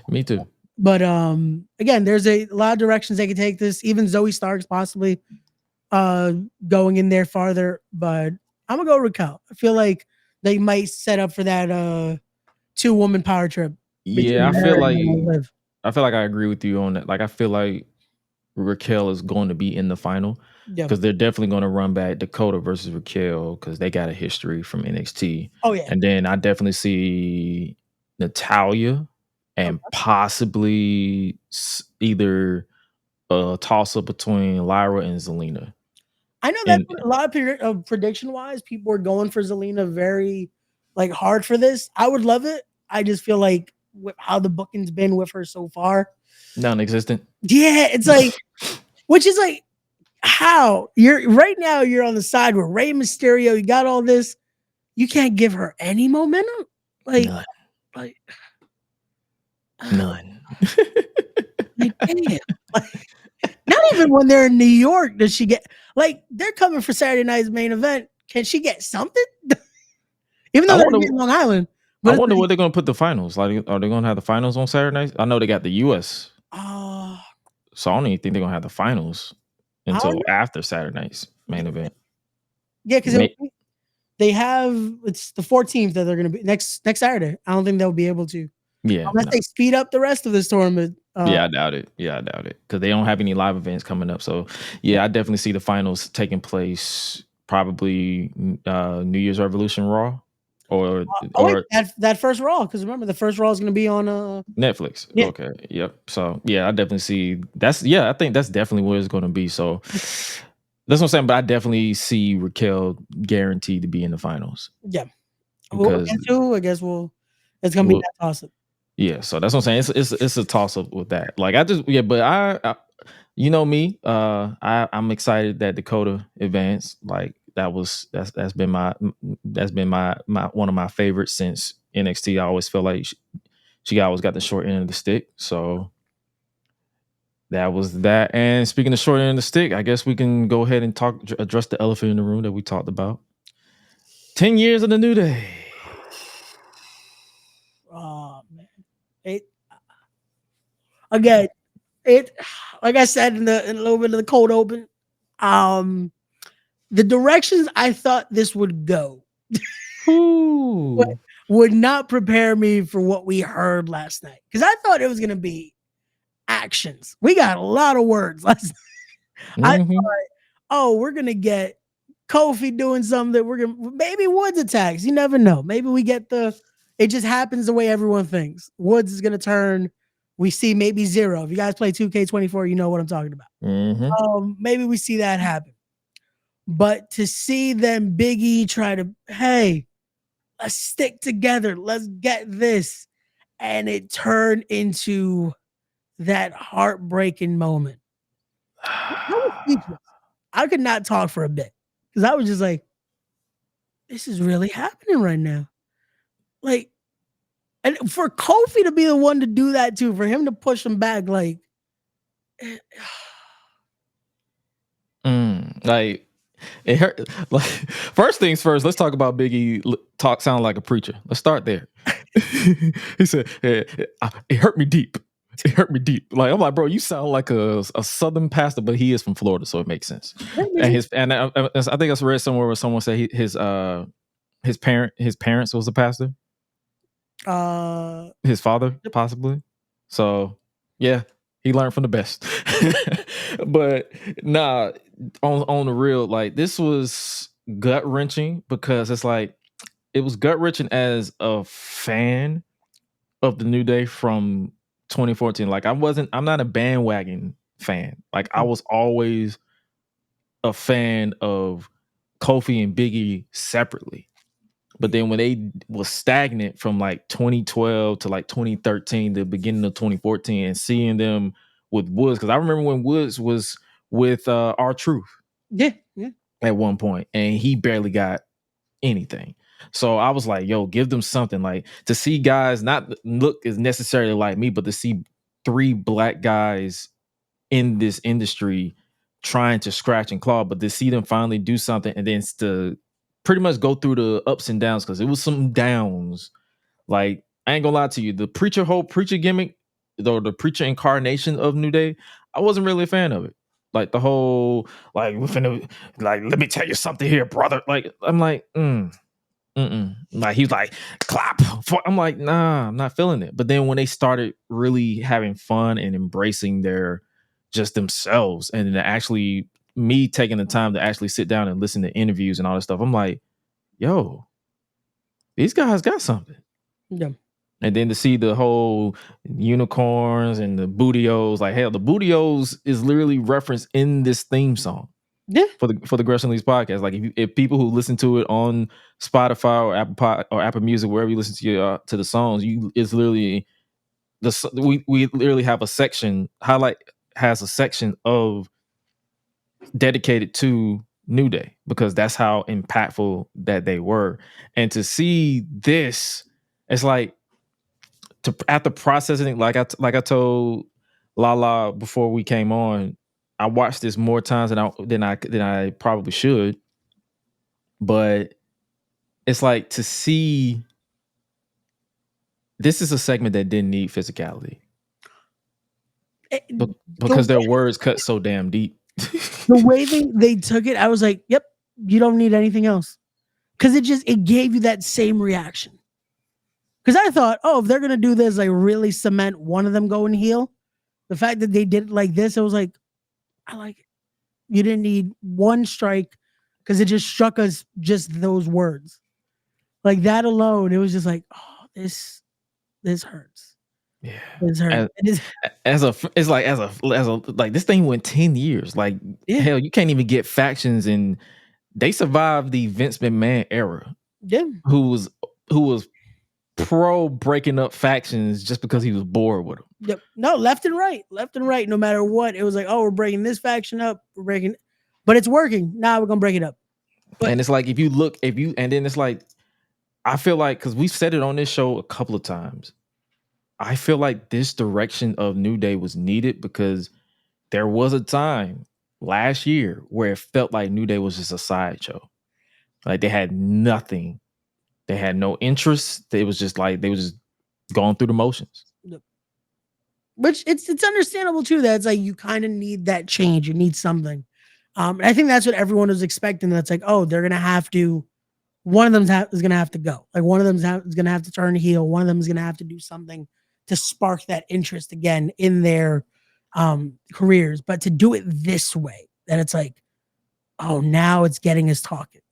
Me too. But again, there's a lot of directions they could take this. Even Zoe Starks possibly going in there farther. But I'm gonna go Raquel. I feel like they might set up for that 2-woman power trip. Yeah, I feel like I agree with you on that. Like I feel like Raquel is going to be in the final because they're definitely going to run back Dakota versus Raquel because they got a history from NXT. Oh yeah, and then I definitely see Natalya and possibly either a toss up between Lyra and Zelina. I know that a lot of prediction wise, people are going for Zelina very like hard for this. I would love it. I just feel like with how the booking's been with her so far, non-existent. Yeah, it's like, which is like, how you're right now. You're on the side with Rey Mysterio. You got all this. You can't give her any momentum. None. Like none. Like damn. Like, not even when they're in New York does she get like they're coming for Saturday night's main event. Can she get something? Even though they're in Long Island. But I wonder where they're going to put the finals. Like, are they going to have the finals on Saturday night? I know they got the US. So I don't even think they're going to have the finals until after Saturday night's main event. Yeah, because they have it's the 14th that they're going to be next Saturday. I don't think they'll be able to. Yeah, unless they speed up the rest of this tournament. Yeah, I doubt it. Because they don't have any live events coming up. So yeah, I definitely see the finals taking place probably New Year's Revolution Raw. Or that first Raw, because remember the first Raw is going to be on Netflix. Yeah. Okay. Yep. So yeah, I definitely see that's. Yeah, I think that's definitely where it's going to be. So that's what I'm saying. But I definitely see Raquel guaranteed to be in the finals. Yeah. Because I guess it's going to be that toss up. Yeah. So that's what I'm saying. It's a toss up with that. Like but I you know me. I'm excited that Dakota advanced. Like. That's been my one of my favorites since NXT. I always felt like she always got the short end of the stick. So that was that. And speaking of short end of the stick, I guess we can go ahead and address the elephant in the room that we talked about. 10 years of the New Day. Oh man, like I said in a little bit of the cold open, the directions I thought this would go would not prepare me for what we heard last night. Because I thought it was going to be actions. We got a lot of words last night. I thought, we're going to get Kofi doing something that we're going to, maybe Woods attacks. You never know. Maybe we get the It just happens the way everyone thinks. Woods is gonna turn. We see maybe 0. If you guys play 2K24, you know what I'm talking about. Maybe we see that happen. But to see them Big E try to, hey, let's stick together. Let's get this. And it turned into that heartbreaking moment. I was speechless. I could not talk for a bit because I was just like, this is really happening right now. Like, and for Kofi to be the one to do that too, for him to push him back, like, like it hurt. Like, first things first, let's talk about Biggie sound like a preacher. Let's start there. He said, it hurt me deep. It hurt me deep. Like, I'm like, bro, you sound like a Southern pastor, but he is from Florida, so it makes sense. And I think I read somewhere where someone said his parents was a pastor. His father, possibly. So yeah, he learned from the best. But nah, on the real, like, this was gut wrenching because it's like it was gut wrenching as a fan of the New Day from 2014. Like, I'm not a bandwagon fan. Like, I was always a fan of Kofi and Biggie separately. But then when they was stagnant from like 2012 to like 2013, the beginning of 2014, and seeing them with Woods, because I remember when Woods was with R-Truth. Yeah. At one point, and he barely got anything. So I was like, yo, give them something. Like, to see guys not look as necessarily like me, but to see 3 black guys in this industry trying to scratch and claw, but to see them finally do something, and then to pretty much go through the ups and downs, because it was some downs. Like, I ain't gonna lie to you, the whole preacher gimmick, though, the preacher incarnation of New Day, I wasn't really a fan of it. Like, the whole, like, we're finna, like, let me tell you something here, brother. Like, I'm like, like, he's like, clap. I'm like, nah, I'm not feeling it. But then when they started really having fun and embracing their just themselves, and then actually me taking the time to actually sit down and listen to interviews and all this stuff, I'm like, yo, these guys got something. Yeah. And then to see the whole unicorns and the bootios, like, hell, the bootios is literally referenced in this theme song. Yeah. For the Gresh and Lee's podcast. Like, if people who listen to it on Spotify or Apple Music, wherever you listen to the songs, it's literally we literally have a section. Highlight has a section of dedicated to New Day, because that's how impactful that they were. And to see this, it's like, after processing, like I told Lala before we came on, I watched this more times than I probably should. But it's like, to see, this is a segment that didn't need physicality, because their words cut so damn deep. The way they took it, I was like, yep, you don't need anything else. Because it gave you that same reaction. Because I thought, oh, if they're going to do this, like, really cement one of them going heel, the fact that they did it like this, it was like, I like it. You didn't need one strike, because it just struck us, just those words. Like, that alone, it was just like, oh, this hurts. Yeah. This hurts. Like, this thing went 10 years. Like, hell, you can't even get factions, and they survived the Vince McMahon era. Yeah. Who was pro breaking up factions just because he was bored with them. Yep. No, left and right, no matter what. It was like, oh, we're breaking this faction up, but it's working. Now we're gonna break it up. And it's like, and then it's like, I feel like, because we've said it on this show a couple of times, I feel like this direction of New Day was needed, because there was a time last year where it felt like New Day was just a sideshow. Like, they had nothing. They had no interest. It was just like they were just going through the motions. Which it's understandable too, that it's like, you kind of need that change. You need something. And I think that's what everyone was expecting. That's like, oh, they're gonna have to. One of them is gonna have to go. Like, one of them is gonna have to turn heel. One of them is gonna have to do something to spark that interest again in their careers. But to do it this way, that it's like, oh, now it's getting us talking.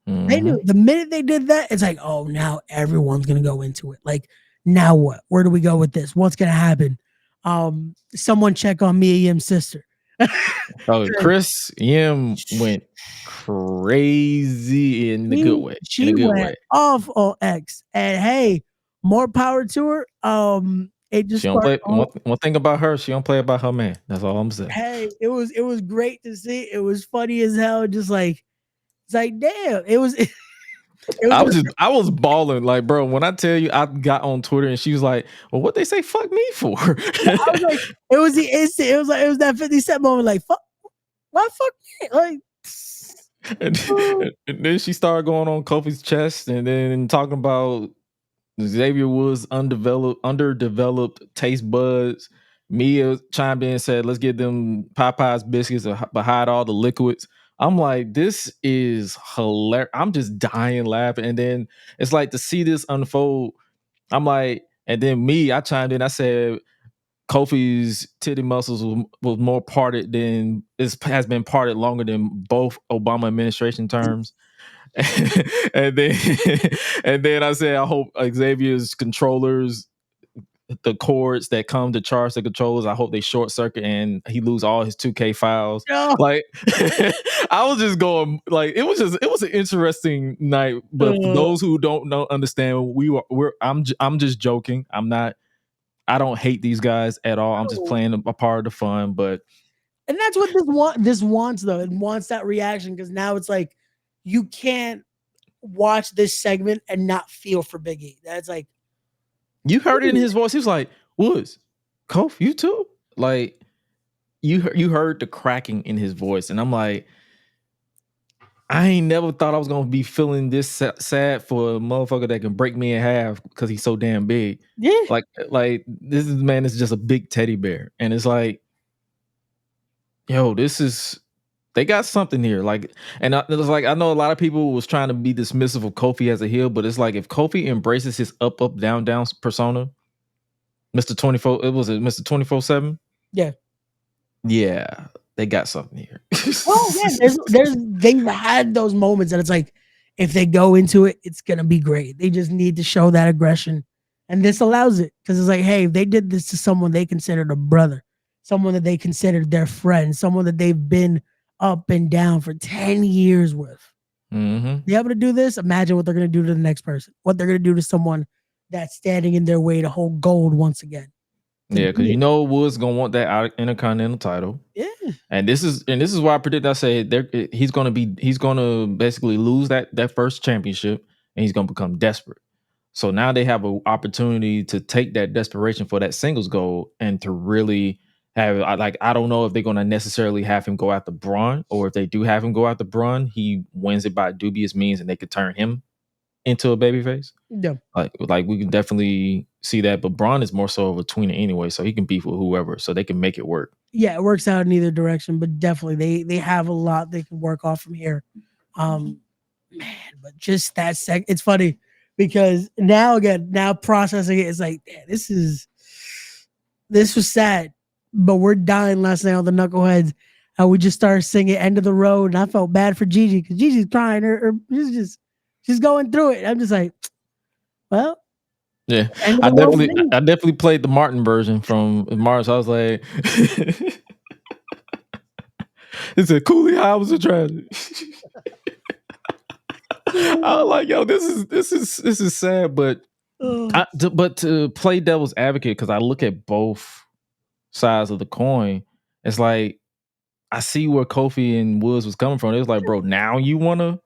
They knew the minute they did that, it's like, oh, now everyone's gonna go into it. Like, now what? Where do we go with this? What's gonna happen? Someone check on Mia Yim's sister. Oh, Chris Yim went crazy in the good way. She went off on X, and hey, more power to her. It just She don't play one thing about her. She don't play about her man. That's all I'm saying. Hey, it was great to see. It was funny as hell. Just like it's like damn. It was. I was balling like, bro. When I tell you, I got on Twitter and she was like, "Well, what they say? Fuck me for?" I was like, it was the instant. It was that 50 Cent moment. Like, fuck, why fuck me? Like. And then she started going on Kofi's chest and then talking about Xavier was underdeveloped taste buds. Mia chimed in and said, "Let's get them Popeyes biscuits but hide all the liquids." I'm like, this is hilarious. I'm just dying laughing. And then it's like to see this unfold. I'm like, and then I chimed in. I said, Kofi's titty muscles was more parted than has been parted longer than both Obama administration terms. and then and then I said, I hope Xavier's controllers, the cords that come to charge the controllers, I hope they short circuit and he lose all his 2K files. No. Like I was just going like it was an interesting night. But for those who don't understand, I'm just joking. I don't hate these guys at all. I'm just playing a part of the fun. But and that's what this wants though. It wants that reaction because now it's like you can't watch this segment and not feel for Biggie. That's like you heard it in his voice. He was like, "Woods, Kofi, you too?" Like you heard the cracking in his voice, and I'm like, I ain't never thought I was gonna be feeling this sad for a motherfucker that can break me in half because he's so damn big. Yeah, like this man is just a big teddy bear, and it's like, yo, they got something here. Like, and it was like I know a lot of people was trying to be dismissive of Kofi as a heel, but it's like if Kofi embraces his up down persona, Mr. 24, it was Mr. 24/7. Yeah, they got something here. Well, yeah, they've had those moments that it's like if they go into it, it's gonna be great. They just need to show that aggression, and this allows it because it's like, hey, if they did this to someone they considered a brother, someone that they considered their friend, someone that they've been up and down for 10 years with. Be able to do this, imagine what they're going to do to the next person, what they're going to do to someone that's standing in their way to hold gold once again. Yeah, because you know Wood's gonna want that Intercontinental title. Yeah, and this is why I predict. I say he's gonna basically lose that first championship, and he's gonna become desperate. So now they have an opportunity to take that desperation for that singles goal and to really have like I don't know if they're gonna necessarily have him go after Braun, or if they do have him go after Braun, he wins it by dubious means, and they could turn him into a babyface. Yeah. Like we can definitely see that, but Braun is more so of a tweener anyway, so he can beef with whoever, so they can make it work. Yeah, it works out in either direction, but definitely they have a lot they can work off from here. Man, but just that it's funny because now processing it is like, man, this was sad, but we're dying last night on the Knuckleheads. And we just started singing "End of the Road," and I felt bad for Gigi because Gigi's crying or she's going through it. I'm just like, well, yeah. I definitely played the Martin version from Mars. I was like, it said, "Cooley High was a tragedy." I was like, yo, this is sad, but to play devil's advocate, because I look at both sides of the coin, it's like I see where Kofi and Woods was coming from. It was like, bro, now you wanna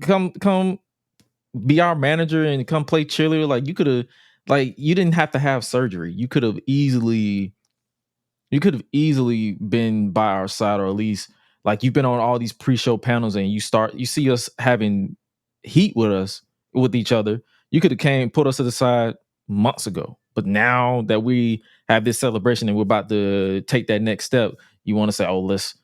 come be our manager and come play cheerleader? Like you could have, like you didn't have to have surgery. You could have easily been by our side, or at least like you've been on all these pre-show panels and you see us having heat with each other. You could have put us to the side months ago. But now that we have this celebration and we're about to take that next step, you want to say, oh, let's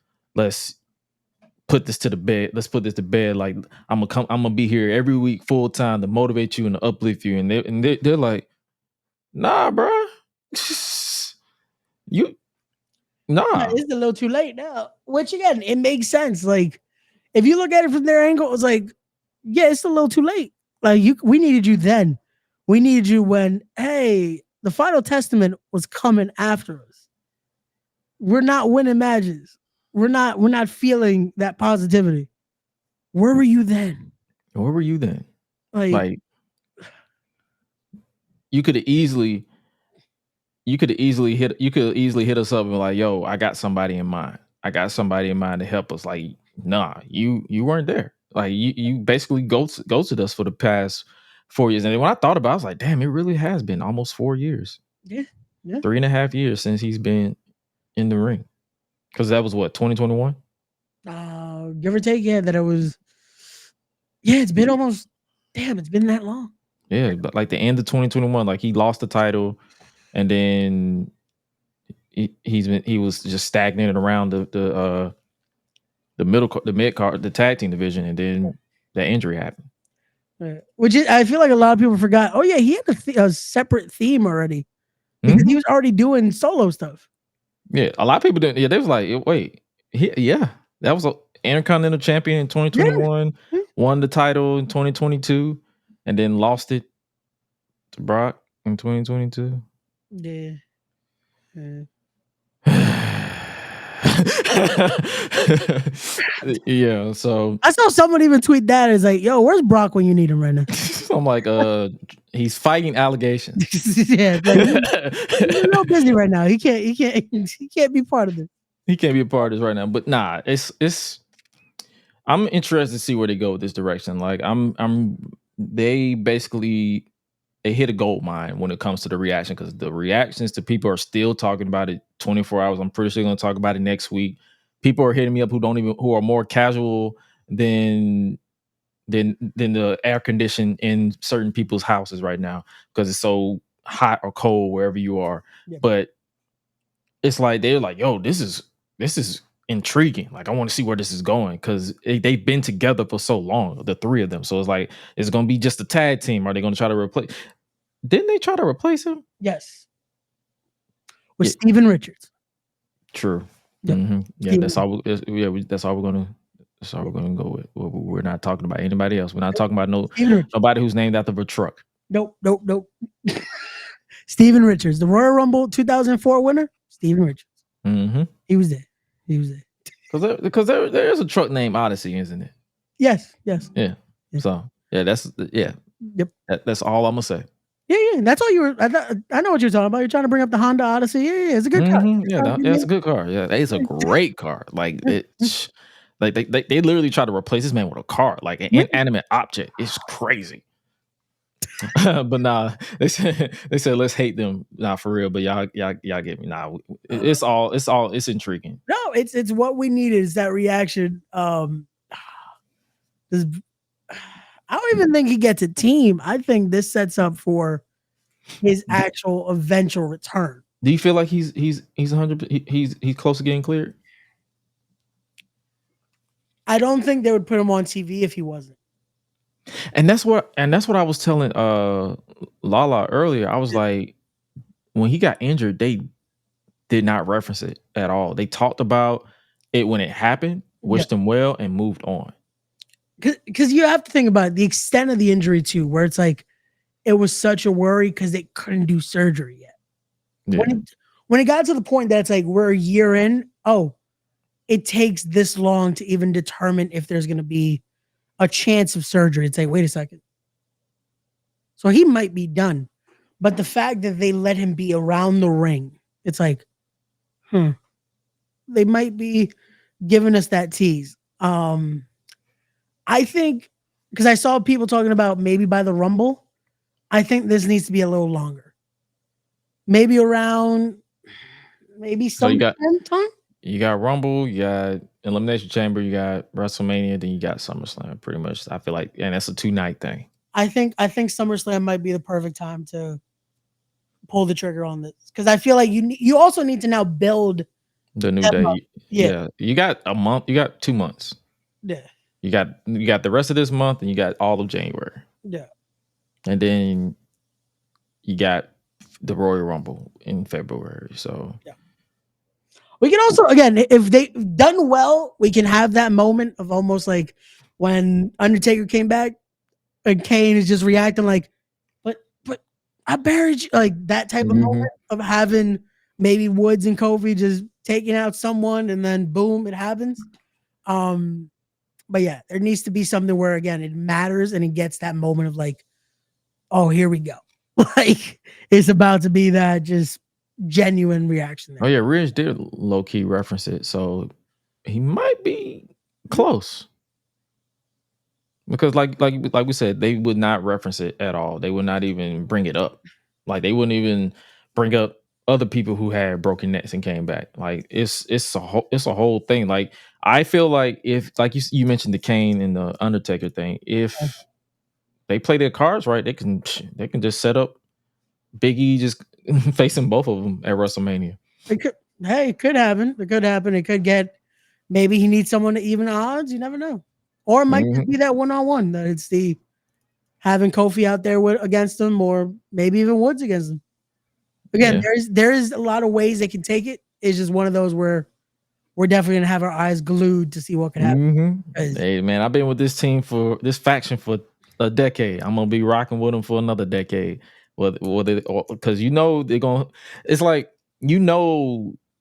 put this to the bed. Let's put this to bed. Like I'm gonna be here every week full time to motivate you and to uplift you. And they're like, nah, bro. Nah. It's a little too late now. Which again, it makes sense. Like if you look at it from their angle, it's like, yeah, it's a little too late. Like we needed you then. We needed you when, hey, the Final Testament was coming after us. We're not winning matches. We're not feeling that positivity. Where were you then? Where were you then? Like you could have easily hit us up and be like, yo, I got somebody in mind. I got somebody in mind to help us. Like, nah, you weren't there. Like you basically ghosted us for the past 4 years. And when I thought about it, I was like, damn, it really has been almost 4 years. Yeah. 3.5 years since he's been in the ring. Because that was what, 2021? Give or take, yeah, that it was. Yeah, it's been almost. Damn, it's been that long. Yeah, but like the end of 2021, like he lost the title, and then he was just stagnated around the mid card, the tag team division, and then that injury happened. Right. Which is, I feel like a lot of people forgot. Oh yeah, he had a separate theme already because he was already doing solo stuff. Yeah, a lot of people didn't. Yeah, they was like, wait, that was an Intercontinental Champion in 2021, won the title in 2022, and then lost it to Brock in 2022. Yeah. Yeah, so I saw someone even tweet that. It's like, yo, where's Brock when you need him right now? I'm like, he's fighting allegations. Yeah, like, he's real busy right now. He can't be part of this. He can't be a part of this right now. But nah, it's I'm interested to see where they go with this direction. Like they basically hit a gold mine when it comes to the reaction, because the reactions to people are still talking about it 24 hours. I'm pretty sure going to talk about it next week. People are hitting me up who are more casual than the air condition in certain people's houses right now because it's so hot or cold wherever you are. Yeah. But it's like they're like, yo, this is intriguing. Like, I want to see where this is going because they've been together for so long, the three of them. So it's like, it's going to be just a tag team. Are they going to try to replace? Didn't they try to replace him? Yes. With Steven Richards. True. Yep. Mm-hmm. Yeah, that's all. That's all we're gonna go with. We're not talking about anybody else. We're not talking about nobody who's named after a truck. Nope. Steven Richards, the Royal Rumble 2004 winner. Steven Richards. Mm-hmm. He was there. Because there is a truck named Odyssey, isn't it? Yes. Yeah. So Yep. That's all I'm gonna say. Yeah. That's all you were. I know what you're talking about. You're trying to bring up the Honda Odyssey. Yeah. It's a good car. It's a good car. Yeah, it's a great car. Like it. Like they literally try to replace this man with a car, like an inanimate object. It's crazy. But nah, they said let's hate them. Nah, for real. But y'all get me. Nah, it's intriguing. No, it's what we needed is that reaction. I don't even think he gets a team. I think this sets up for his actual eventual return. Do you feel like he's 100? He's close to getting cleared? I don't think they would put him on TV if he wasn't. And that's what I was telling Lala earlier. I was like, when he got injured, they did not reference it at all. They talked about it when it happened, wished him well, and moved on. Because you have to think about the extent of the injury too, where it's like it was such a worry because they couldn't do surgery yet. Yeah. When it got to the point that it's like we're a year in, it takes this long to even determine if there's going to be a chance of surgery. It's like, wait a second. So he might be done. But the fact that they let him be around the ring, it's like, they might be giving us that tease. I think, because I saw people talking about maybe by the Rumble, I think this needs to be a little longer. Maybe around, some time. You got Rumble, you got Elimination Chamber, you got WrestleMania, then you got SummerSlam. Pretty much, I feel like, and that's a 2-night thing. I think SummerSlam might be the perfect time to pull the trigger on this, because I feel like you also need to now build the New Day. Yeah, you got a month. You got 2 months. Yeah, you got the rest of this month, and you got all of January. Yeah, and then you got the Royal Rumble in February. So yeah. We can also, again, if they done well, we can have that moment of almost like when Undertaker came back and Kane is just reacting like, but I buried you, like that type of moment of having maybe Woods and Kofi just taking out someone and then boom, it happens. But yeah, there needs to be something where again it matters and it gets that moment of like, oh, here we go. Like it's about to be that just genuine reaction there. Oh yeah, Ridge did low key reference it, so he might be close. Because like we said, they would not reference it at all. They would not even bring it up. Like they wouldn't even bring up other people who had broken necks and came back. Like it's a whole thing. Like I feel like if like you mentioned the Kane and the Undertaker thing, if they play their cards right, they can just set up Big E just facing both of them at WrestleMania. It could happen. It could happen. It could get maybe he needs someone to even the odds. You never know. Or it might just be that one-on-one that it's the having Kofi out there against him, or maybe even Woods against him. Again, there is a lot of ways they can take it. It's just one of those where we're definitely gonna have our eyes glued to see what could happen. Hey man, I've been with this team for this faction for a decade. I'm gonna be rocking with them for another decade. Because you know they're gonna. It's like and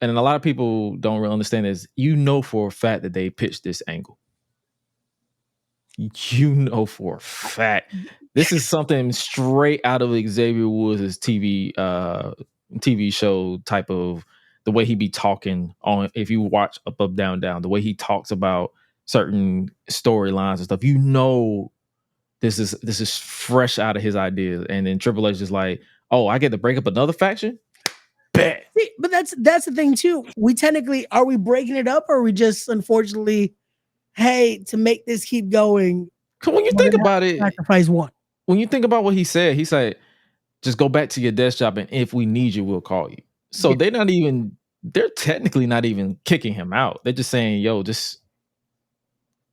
a lot of people don't really understand this. You know for a fact that they pitched this angle. You know for a fact this is something straight out of Xavier Woods' TV show type of the way he be talking on. If you watch Up Down Down, the way he talks about certain storylines and stuff, you know this is fresh out of his ideas. And then Triple H is like, oh, I get to break up another faction. Bet. See, but that's the thing too. We technically are we breaking it up, or are we just unfortunately, hey, to make this keep going? When you think about it, sacrifice one. When you think about what he said, just go back to your desk job, and if we need you, we'll call you. So they're technically not even kicking him out. They're just saying, yo, just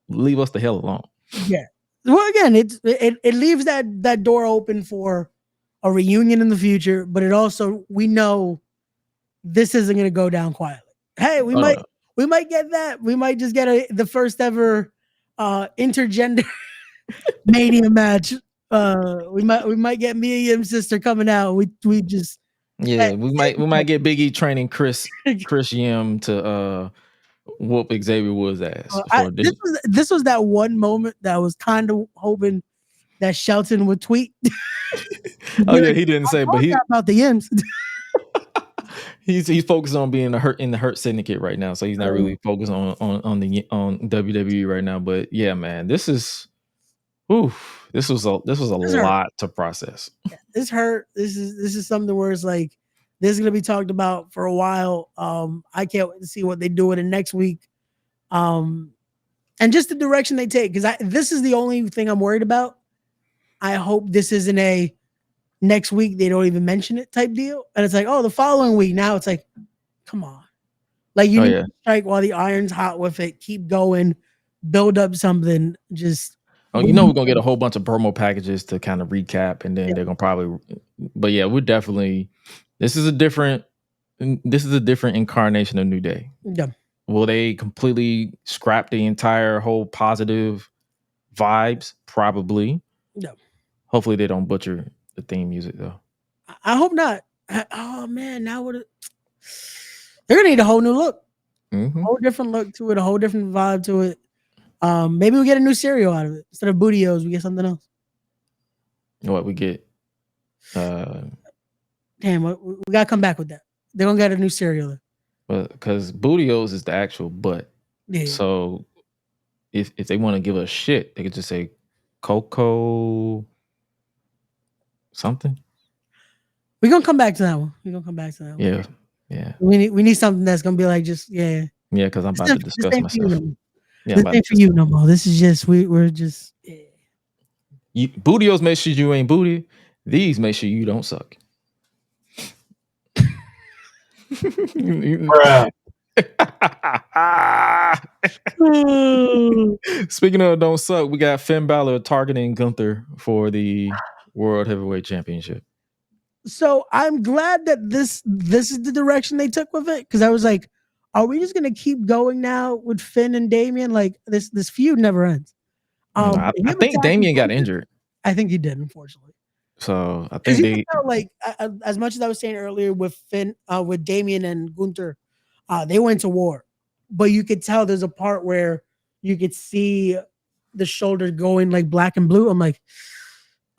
leave us the hell alone. Yeah. Well, again, it leaves that door open for a reunion in the future, but it also, we know this isn't going to go down quietly. Hey, we might get that. We might just get the first ever intergender Mania match. We might get Mia Yim's sister coming out. We just we might get Big E training Chris Yim to whoop Xavier Woods' ass. This was that one moment that I was kind of hoping that Shelton would tweet. Oh yeah, he didn't say, but he about the Yims. He's focused on being in the Hurt Syndicate right now, so he's not really focused on WWE right now. But yeah, man, this was a lot to process. Yeah, this hurt. This is something where it's like this is gonna be talked about for a while. I can't wait to see what they do with it next week, and just the direction they take. Because this is the only thing I'm worried about. I hope this isn't a next week they don't even mention it type deal, and it's like, oh, the following week. Now it's like, come on, like you need to strike while the iron's hot with it. Keep going, build up something. Just we're gonna get a whole bunch of promo packages to kind of recap, and then they're gonna probably. But yeah, we're definitely. This is a different incarnation of New Day. Yeah. Will they completely scrap the entire whole positive vibes? Probably. Yeah. Hopefully they don't butcher the theme music though. I hope not. Oh man, now they're gonna need a whole new look, a whole different look to it, a whole different vibe to it. Maybe we get a new cereal out of it instead of Bootios. We get something else. What we get? Damn, we gotta come back with that. They're gonna get a new cereal. Well, because Bootios is the actual butt. Yeah. So if they want to give us shit, they could just say Cocoa something. We're gonna come back to that one. Yeah. Yeah. We need something that's gonna be like just Yeah, because I'm about to discuss myself. Yeah, this ain't for you no more. This is just we're just Bootios make sure you ain't booty. These make sure you don't suck. Speaking of don't suck, we got Finn Balor targeting Gunther for the World Heavyweight Championship. So I'm glad that this is the direction they took with it, because I was like, are we just gonna keep going now with Finn and Damian? Like this feud never ends. I Him think attacking Damian got Gunther, injured, I think he did, unfortunately. so I Because think you can they. tell, like, as much as I was saying earlier with Finn, with Damian and Gunther, they went to war, but you could tell there's a part where you could see the shoulder going like black and blue. I'm like,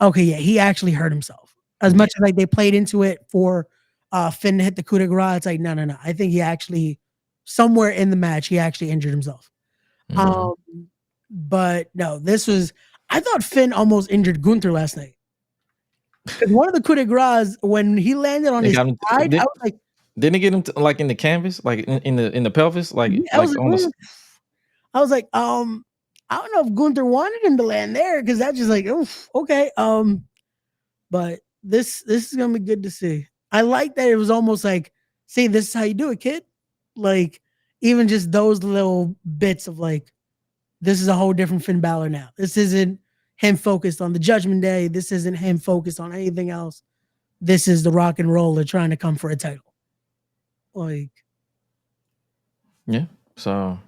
okay, yeah, he actually hurt himself. As much as like they played into it for Finn to hit the coup de grace, it's like no. I think he actually somewhere in the match he actually injured himself. Mhm. But no, this was. I thought Finn almost injured Gunther last night. Because one of the coup de grace, when he landed on They his got him. side, I was like, Didn't they get him like in the canvas, like in the pelvis, yeah, like on the. I was like, I don't know if Gunther wanted him to land there because that's just like, oof, okay. But this is gonna be good to see. I like that it was almost like, see, this is how you do it, kid. Like, even just those little bits of like, this is a whole different Finn Balor now. This isn't him focused on the Judgment Day. This isn't him focused on anything else. This is the Rock and Roller trying to come for a title. Like, Yeah. So,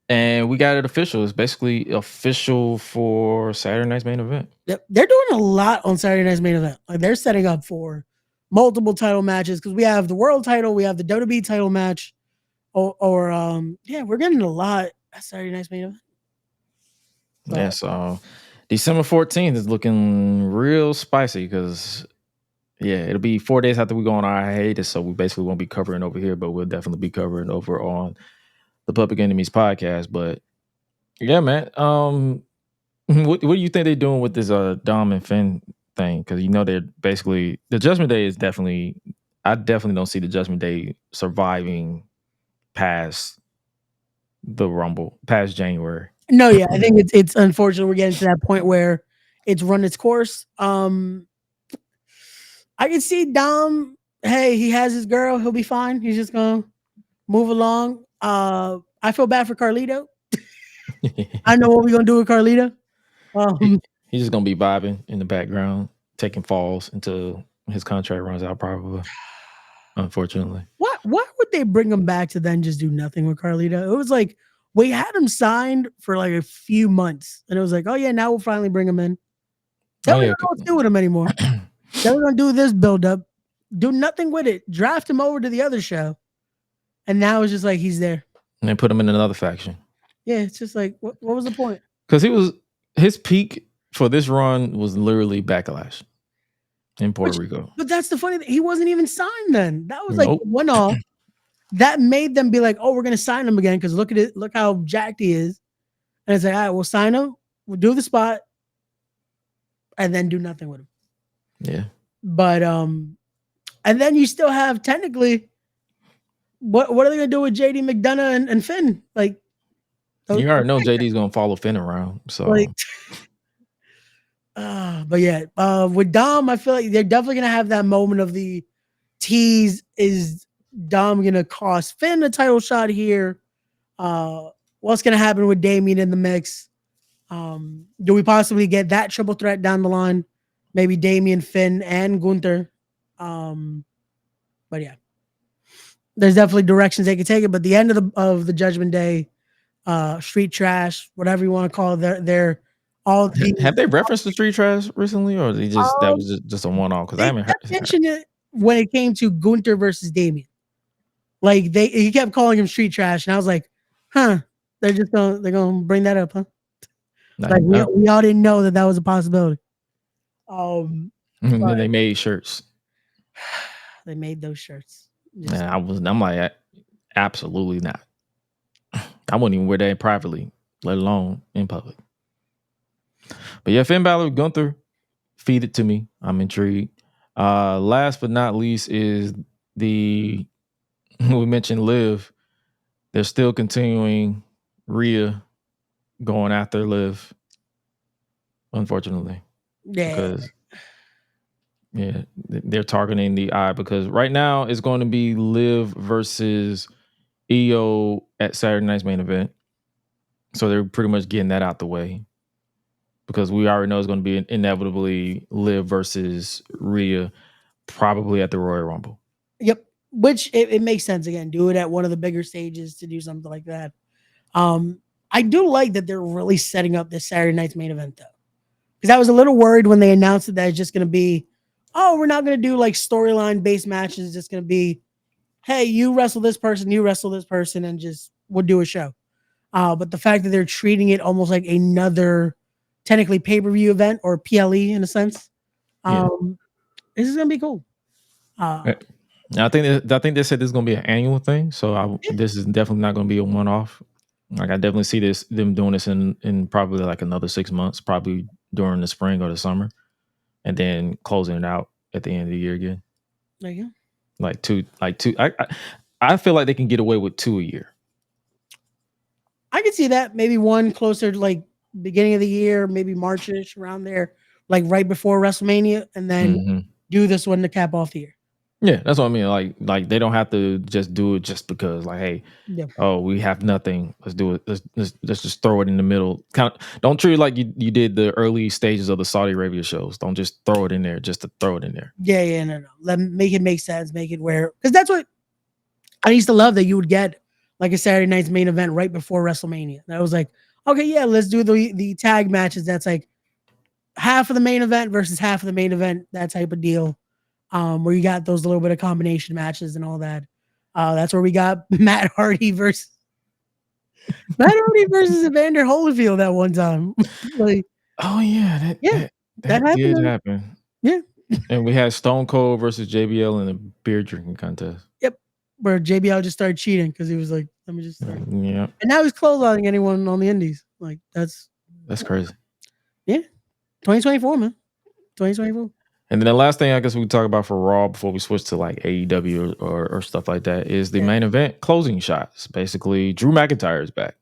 and we got it official. It's basically official for Saturday night's main event. they're doing a lot on Saturday night's main event. Like, they're setting up for multiple title matches because we have the world title, we have the WWE title match, or yeah, we're getting a lot at Saturday night's main event. Yeah. So, December 14th is looking real spicy because, yeah, it'll be 4 days after we go on our hiatus. So we basically won't be covering over here, but we'll definitely be covering over on the Public Enemies podcast. But yeah, man. What do you think they're doing with this Dom and Finn thing? Because you know they're basically the Judgment Day is definitely. I definitely don't see the Judgment Day surviving past the Rumble, past January. No, yeah, I think it's unfortunate we're getting to that point where it's run its course. I can see Dom. Hey, he has his girl. He'll be fine. He's just gonna move along. I feel bad for Carlito. I know what we're gonna do with Carlito. He's just gonna be vibing in the background, taking falls until his contract runs out. Probably, unfortunately. Why would they bring him back to then just do nothing with Carlito? It was like we had him signed for like a few months, and it was like, oh yeah, now we'll finally bring him in. Then we don't know what to do with him anymore. Then we're gonna do this build up, do nothing with it, draft him over to the other show, and now it's just like he's there. And they put him in another faction. Yeah, it's just like what was the point? Because his peak for this run was literally Backlash in Puerto Rico. But that's the funny thing. He wasn't even signed then. That was like one off. That made them be like, oh, we're gonna sign him again because look at it, look how jacked he is. And it's like, all right, we'll sign him, we'll do the spot, and then do nothing with him. Yeah. But and then you still have technically what are they gonna do with JD McDonough and Finn? Like, you already know JD's gonna follow Finn around. So like, but yeah, with Dom, I feel like they're definitely gonna have that moment of the tease. Is Dom gonna cost Finn a title shot here? What's gonna happen with Damian in the mix? Do we possibly get that triple threat down the line? Maybe Damian, Finn, and Gunther. But yeah, there's definitely directions they could take it. But the end of the Judgment Day, street trash, whatever you want to call it, they're all. Have they referenced the street trash recently, or they just that was just a one off? Because I haven't heard. Mentioned it when it came to Gunther versus Damian. Like he kept calling him street trash, and I was like, huh, they're gonna bring that up, huh? Like we all didn't know that was a possibility. And then they made shirts. They made those shirts. Yeah, I'm like, absolutely not. I wouldn't even wear that privately, let alone in public. But yeah, Finn Balor, Gunther, feed it to me. I'm intrigued. Last but not least is we mentioned Liv. They're still continuing Rhea going after Liv, unfortunately. Yeah. Because they're targeting the eye because right now it's going to be Liv versus EO at Saturday night's main event. So they're pretty much getting that out the way because we already know it's going to be inevitably Liv versus Rhea probably at the Royal Rumble. Yep. which it makes sense. Again, do it at one of the bigger stages to do something like that. I do like that they're really setting up this Saturday night's main event though, because I was a little worried when they announced that it's just going to be, oh, we're not going to do like storyline based matches. It's just going to be, hey, you wrestle this person, and just we'll do a show. But the fact that they're treating it almost like another technically pay-per-view event or PLE in a sense, this is gonna be cool. I think they said this is gonna be an annual thing, so this is definitely not gonna be a one-off. Like I definitely see them doing this in probably like another 6 months, probably during the spring or the summer, and then closing it out at the end of the year again. There you go. Like two. I feel like they can get away with 2 a year. I could see that, maybe one closer to like beginning of the year, maybe Marchish around there, like right before WrestleMania, and then do this one to cap off the year. Yeah, that's what I mean. Like they don't have to just do it just because, like, hey, oh, we have nothing. Let's do it. Let's just throw it in the middle. Kind of don't treat it like you did the early stages of the Saudi Arabia shows. Don't just throw it in there just to throw it in there. Yeah, no. Make it make sense. Make it where, because that's what I used to love, that you would get like a Saturday night's main event right before WrestleMania. And I was like, okay, yeah, let's do the tag matches. That's like half of the main event versus half of the main event, that type of deal. Where you got those little bit of combination matches and all that. That's where we got Matt Hardy versus Evander Holyfield that one time. Like, oh yeah, that happened. Did happen. Yeah, and we had Stone Cold versus JBL in a beer drinking contest. Yep, where JBL just started cheating because he was like, "Let me just start." Yeah, and now he's clotheslining anyone on the Indies. Like that's crazy. Yeah, 2024, man, 2024. And then the last thing I guess we can talk about for Raw before we switch to like AEW or stuff like that is the main event closing shots. Basically, Drew McIntyre is back.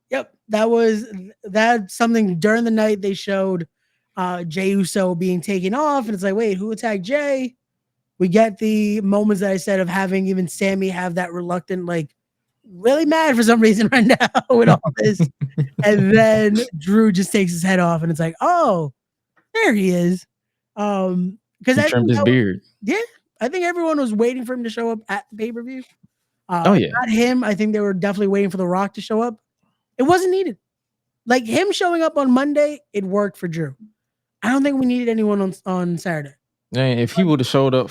Yep, that's something during the night they showed Jey Uso being taken off, and it's like, wait, who attacked Jey? We get the moments that I said of having even Sammy have that reluctant, like, really mad for some reason right now with all this, and then Drew just takes his head off, and it's like, oh, there he is. Because he trimmed his beard. Yeah, I think everyone was waiting for him to show up at the pay-per-view. Not him. I think they were definitely waiting for The Rock to show up. It wasn't needed. Like him showing up on Monday, it worked for Drew. I don't think we needed anyone on Saturday. Man, if he would have showed up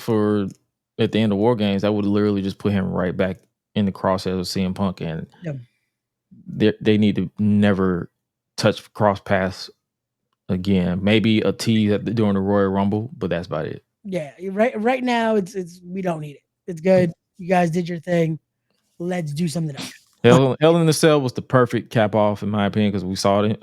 at the end of WarGames, that would literally just put him right back in the crosshairs of CM Punk, and they need to never touch cross paths again. Maybe a tease during the Royal Rumble, but that's about it. Yeah, right now it's we don't need it. It's good. You guys did your thing. Let's do something else. Hell in the Cell was the perfect cap off, in my opinion, because we saw it.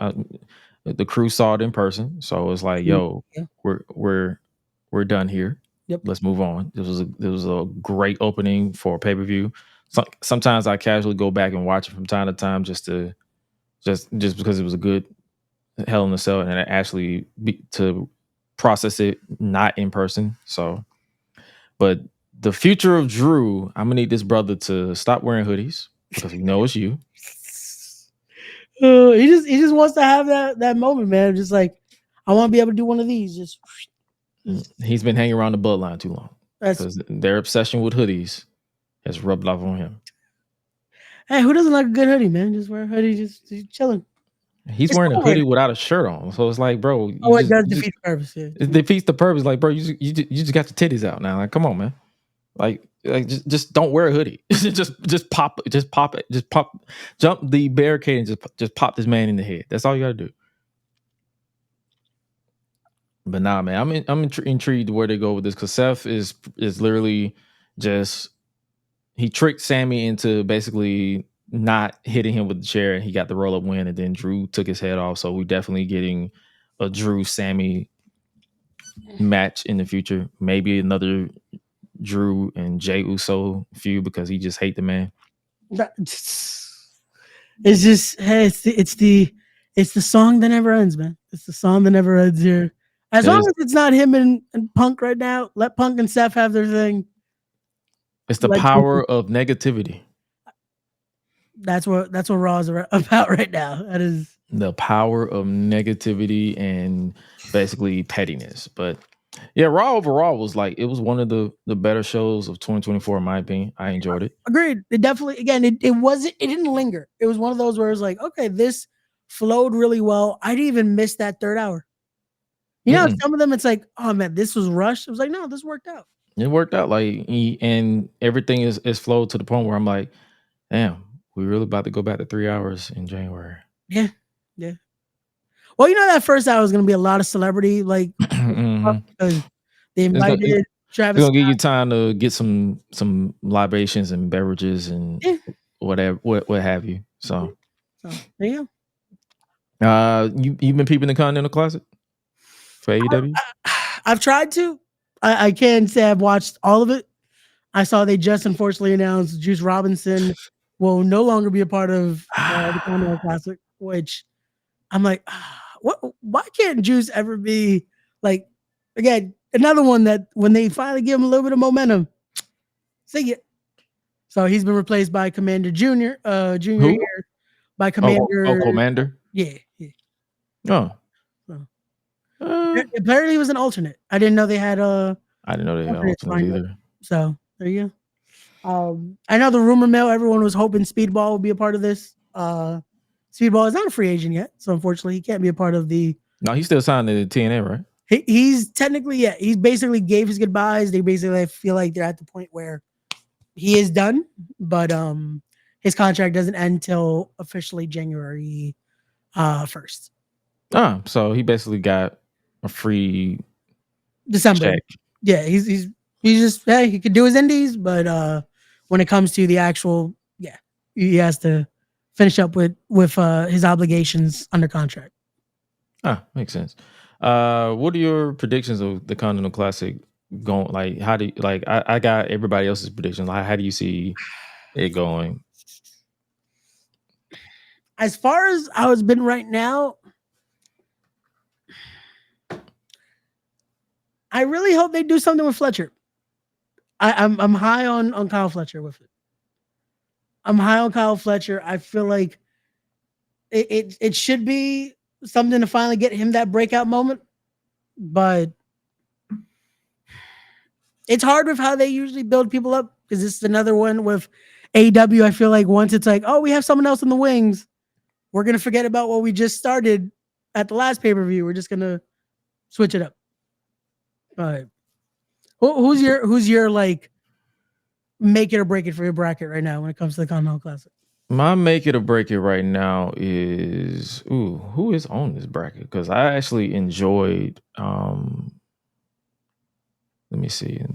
The crew saw it in person, so it's like, yo, we're done here. Yep. Let's move on. This was a great opening for a pay-per-view. Sometimes I casually go back and watch it from time to time just because it was a good Hell in the Cell, and actually to process it not in person. So, but the future of Drew, I'm gonna need this brother to stop wearing hoodies because we know it's you. He just wants to have that moment, man. Just like, I want to be able to do one of these. Just he's been hanging around the Bloodline too long because their obsession with hoodies has rubbed off on him. Hey, who doesn't like a good hoodie, man? Just wear a hoodie, just chilling. He's wearing a hoodie without a shirt on, so it's like, bro. It does defeat the purpose. Yeah. It defeats the purpose. Like, bro, you just got your titties out now. Like, come on, man. Like just don't wear a hoodie. just pop it. Jump the barricade and just pop this man in the head. That's all you got to do. But nah, man, I'm intrigued where they go with this, because Seth is literally just, he tricked Sammy into basically not hitting him with the chair, and he got the roll up win, and then Drew took his head off. So we definitely getting a Drew Sammy match in the future. Maybe another Drew and Jey Uso feud because he just hate the man. It's just, hey, it's the song that never ends, man. It's the song that never ends here. As long as it's not him and Punk right now, let Punk and Seth have their thing. It's the power of negativity. That's what Raw is about right now. That is the power of negativity and basically pettiness. But Yeah, Raw overall was like, it was one of the better shows of 2024 in my opinion. I enjoyed it. Agreed. It definitely, again, it didn't linger. It was one of those where it was like, okay, this flowed really well. I didn't even miss that third hour. You know, some of them it's like, oh man, this was rushed. It was like, no, this worked out. It worked out and everything is flowed to the point where I'm like, damn, we really about to go back to 3 hours in January. Yeah. Well, you know, that first hour was going to be a lot of celebrity, like, because they invited Travis. It's gonna give you time to get some libations and beverages and whatever, what have you. So there you go. You've been peeping the Continental Classic for AEW? I've tried to. I can't say I've watched all of it. I saw they just unfortunately announced Juice Robinson will no longer be a part of the Continental Classic, which I'm like, what? Why can't Juice ever be like, again, another one that when they finally give him a little bit of momentum, see it. So he's been replaced by Commander Junior. Junior here by Commander. Oh, Commander. Yeah. Oh. Apparently he was an alternate. I didn't know they had I didn't know they had alternates either. So there you go. I know the rumor mill, everyone was hoping Speedball would be a part of this. Speedball is not a free agent yet, so unfortunately he can't be a part of the. No, he's still signed to TNA, right? He's technically, yeah. He basically gave his goodbyes. They basically feel like they're at the point where he is done, but his contract doesn't end until officially January 1st. So he basically got a free December. check. Yeah, he's just, hey, he could do his indies, but when it comes to the actual, he has to finish up with his obligations under contract. Makes sense. What are your predictions of the Continental Classic going? Like, how do you, like? I got everybody else's predictions. Like, how do you see it going? As far as how it's been right now, I really hope they do something with Fletcher. I'm high on Kyle Fletcher with it. I'm high on Kyle Fletcher. I feel like it should be something to finally get him that breakout moment, but it's hard with how they usually build people up because this is another one with AEW. I feel like once it's like, oh, we have someone else in the wings, we're gonna forget about what we just started at the last pay-per-view. We're just gonna switch it up. Who's your like make it or break it for your bracket right now when it comes to the Continental Classic? My make it or break it right now is who is on this bracket? Because I actually enjoyed. Let me see. Let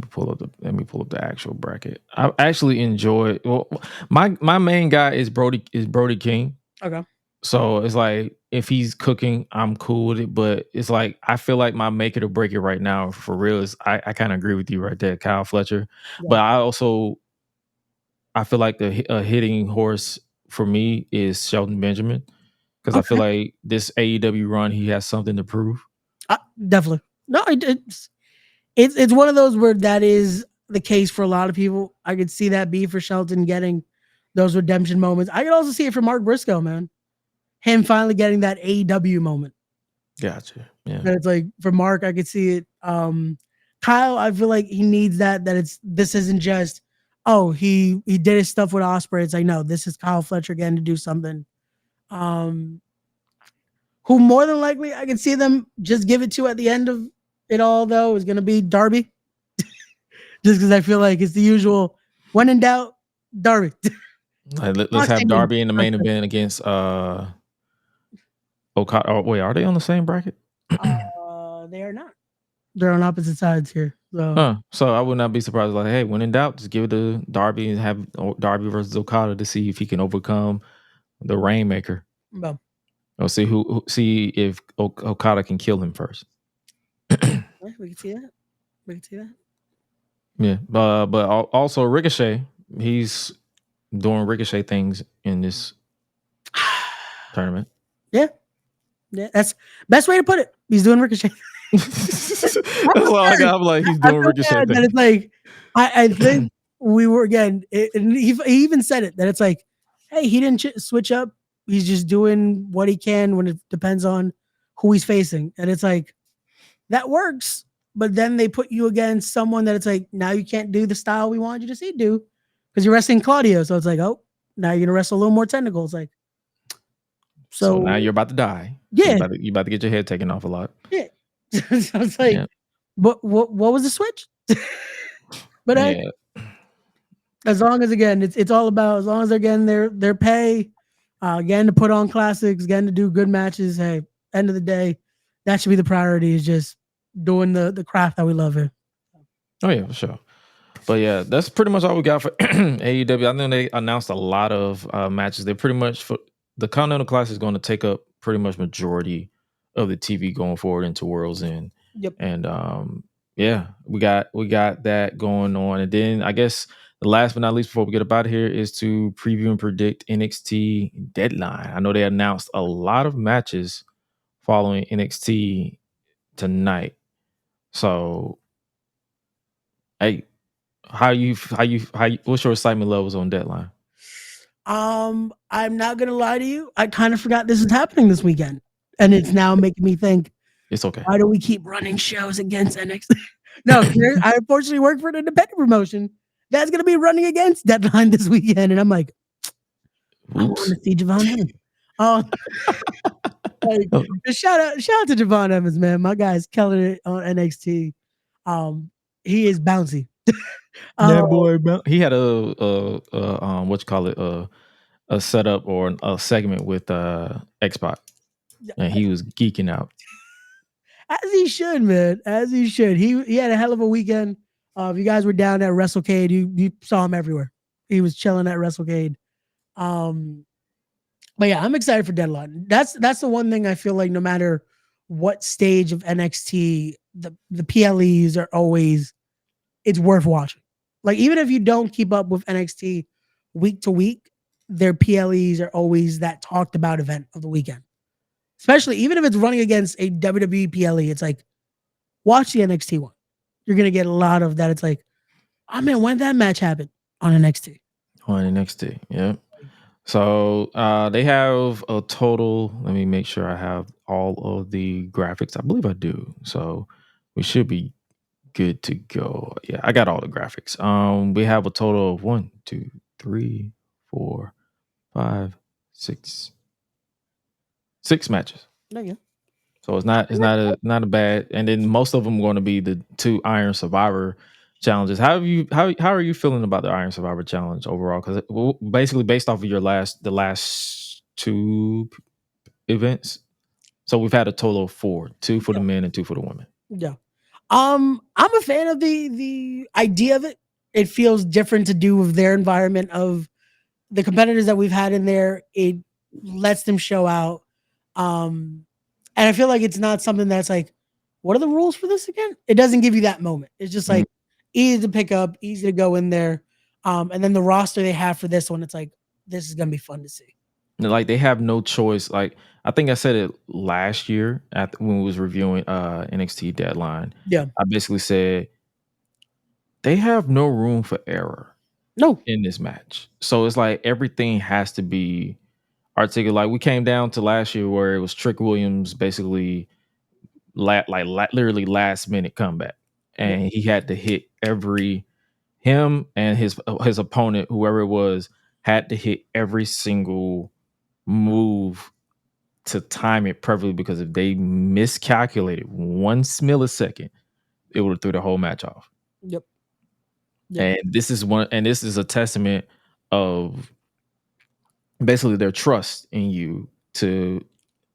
me pull up the actual bracket. I actually enjoyed. Well, my main guy is Brody King. Okay. So it's like if he's cooking, I'm cool with it. But it's like I feel like my make it or break it right now for real is I kind of agree with you right there, Kyle Fletcher. Yeah. But I feel like a hitting horse for me is Shelton Benjamin because I feel like this AEW run he has something to prove. Definitely. No, it's one of those where that is the case for a lot of people. I could see that be for Shelton getting those redemption moments. I could also see it for Mark Briscoe, man. Him finally getting that AEW moment. Gotcha. Yeah. And it's like for Mark, I could see it. Kyle, I feel like he needs that this isn't just, oh, he did his stuff with Ospreay. It's like, no, this is Kyle Fletcher again to do something. Who more than likely I can see them just give it to at the end of it all, though, is going to be Darby. Just because I feel like it's the usual, when in doubt, Darby. Let's have Darby in the main event against Okada. Oh, wait, are they on the same bracket? They are not. They're on opposite sides here. So I would not be surprised. Like, hey, when in doubt, just give it to Darby and have Darby versus Okada to see if he can overcome the Rainmaker. Well, or see if Okada can kill him first. We can see that. Yeah, but also Ricochet, he's doing Ricochet things in this tournament. Yeah, that's best way to put it. He's doing Ricochet. That's all I got. I'm like, he's doing Ricochet. That it's like, I think we were again. He even said it that it's like, hey, he didn't switch up. He's just doing what he can when it depends on who he's facing, and it's like that works. but then they put you against someone that it's like, now you can't do the style we wanted you to see do because you're wrestling Claudio. So it's like, oh, now you're gonna wrestle a little more technical. It's like, so now you're about to die. Yeah, you're about to get your head taken off a lot. Yeah. So it's like, what was the switch? But Yeah. as long as again, it's all about as long as they're getting their pay, getting to put on classics, getting to do good matches. Hey, end of the day, that should be the priority. Is just doing the craft that we love here. Oh yeah, for sure. But yeah, that's pretty much all we got for AEW. I know they announced a lot of matches. They pretty much for the Continental Classic is going to take up pretty much majority of the TV going forward into World's End. Yep. And yeah, we got that going on. And then I guess the last but not least before we get up out of here is to preview and predict NXT Deadline. I know they announced a lot of matches following NXT tonight. So, hey, how you what's your excitement levels on Deadline? I'm not gonna lie to you. I kind of forgot this is happening this weekend, and it's now making me think. It's okay. Why do we keep running shows against NXT? No, I unfortunately work for an independent promotion that's gonna be running against Deadline this weekend, and I'm like, I want to see Javon Evans. Shout out to Javon Evans, man. My guy's killing it on NXT. He is bouncy. That boy, he had a setup or a segment with X-Pac, and he was geeking out. As he should, man. As he should. He had a hell of a weekend. If you guys were down at WrestleCade, you saw him everywhere. He was chilling at WrestleCade. But yeah, I'm excited for Deadline. That's the one thing I feel like no matter what stage of NXT, the PLEs are always, it's worth watching. Like even if you don't keep up with NXT week to week, their PLEs are always that talked about event of the weekend. Especially even if it's running against a WWE PLE, it's like, watch the NXT one. You're going to get a lot of that. It's like, oh man, when did that match happen on NXT? On NXT, yeah. So they have a total, let me make sure I have all of the graphics. I believe I do. So we should be good to go. Yeah, I got all the graphics. We have a total of 1, 2, 3, 4, 5, 6 matches. There you go. So it's not a bad. And then most of them are going to be the 2 Iron Survivor challenges. How are you feeling about the Iron Survivor challenge overall? Because basically based off of the last 2 events. So we've had a total of 4, 2 for the men and 2 for the women. Yeah. I'm a fan of the idea of it. It feels different to do with their environment of the competitors that we've had in there. It lets them show out. And I feel like it's not something that's like, what are the rules for this again? It doesn't give you that moment. It's just like easy to pick up, easy to go in there. And then the roster they have for this one, it's like, this is gonna be fun to see. Like they have no choice. Like I think I said it last year when we was reviewing NXT Deadline. Yeah. I basically said they have no room for error. No. In this match. So it's like everything has to be articulate. Like we came down to last year where it was Trick Williams basically literally last minute comeback. And he had to hit him and his opponent, whoever it was, had to hit every single move to time it perfectly, because if they miscalculated 1 millisecond, it would have threw the whole match off. Yep. And this is a testament of basically their trust in you to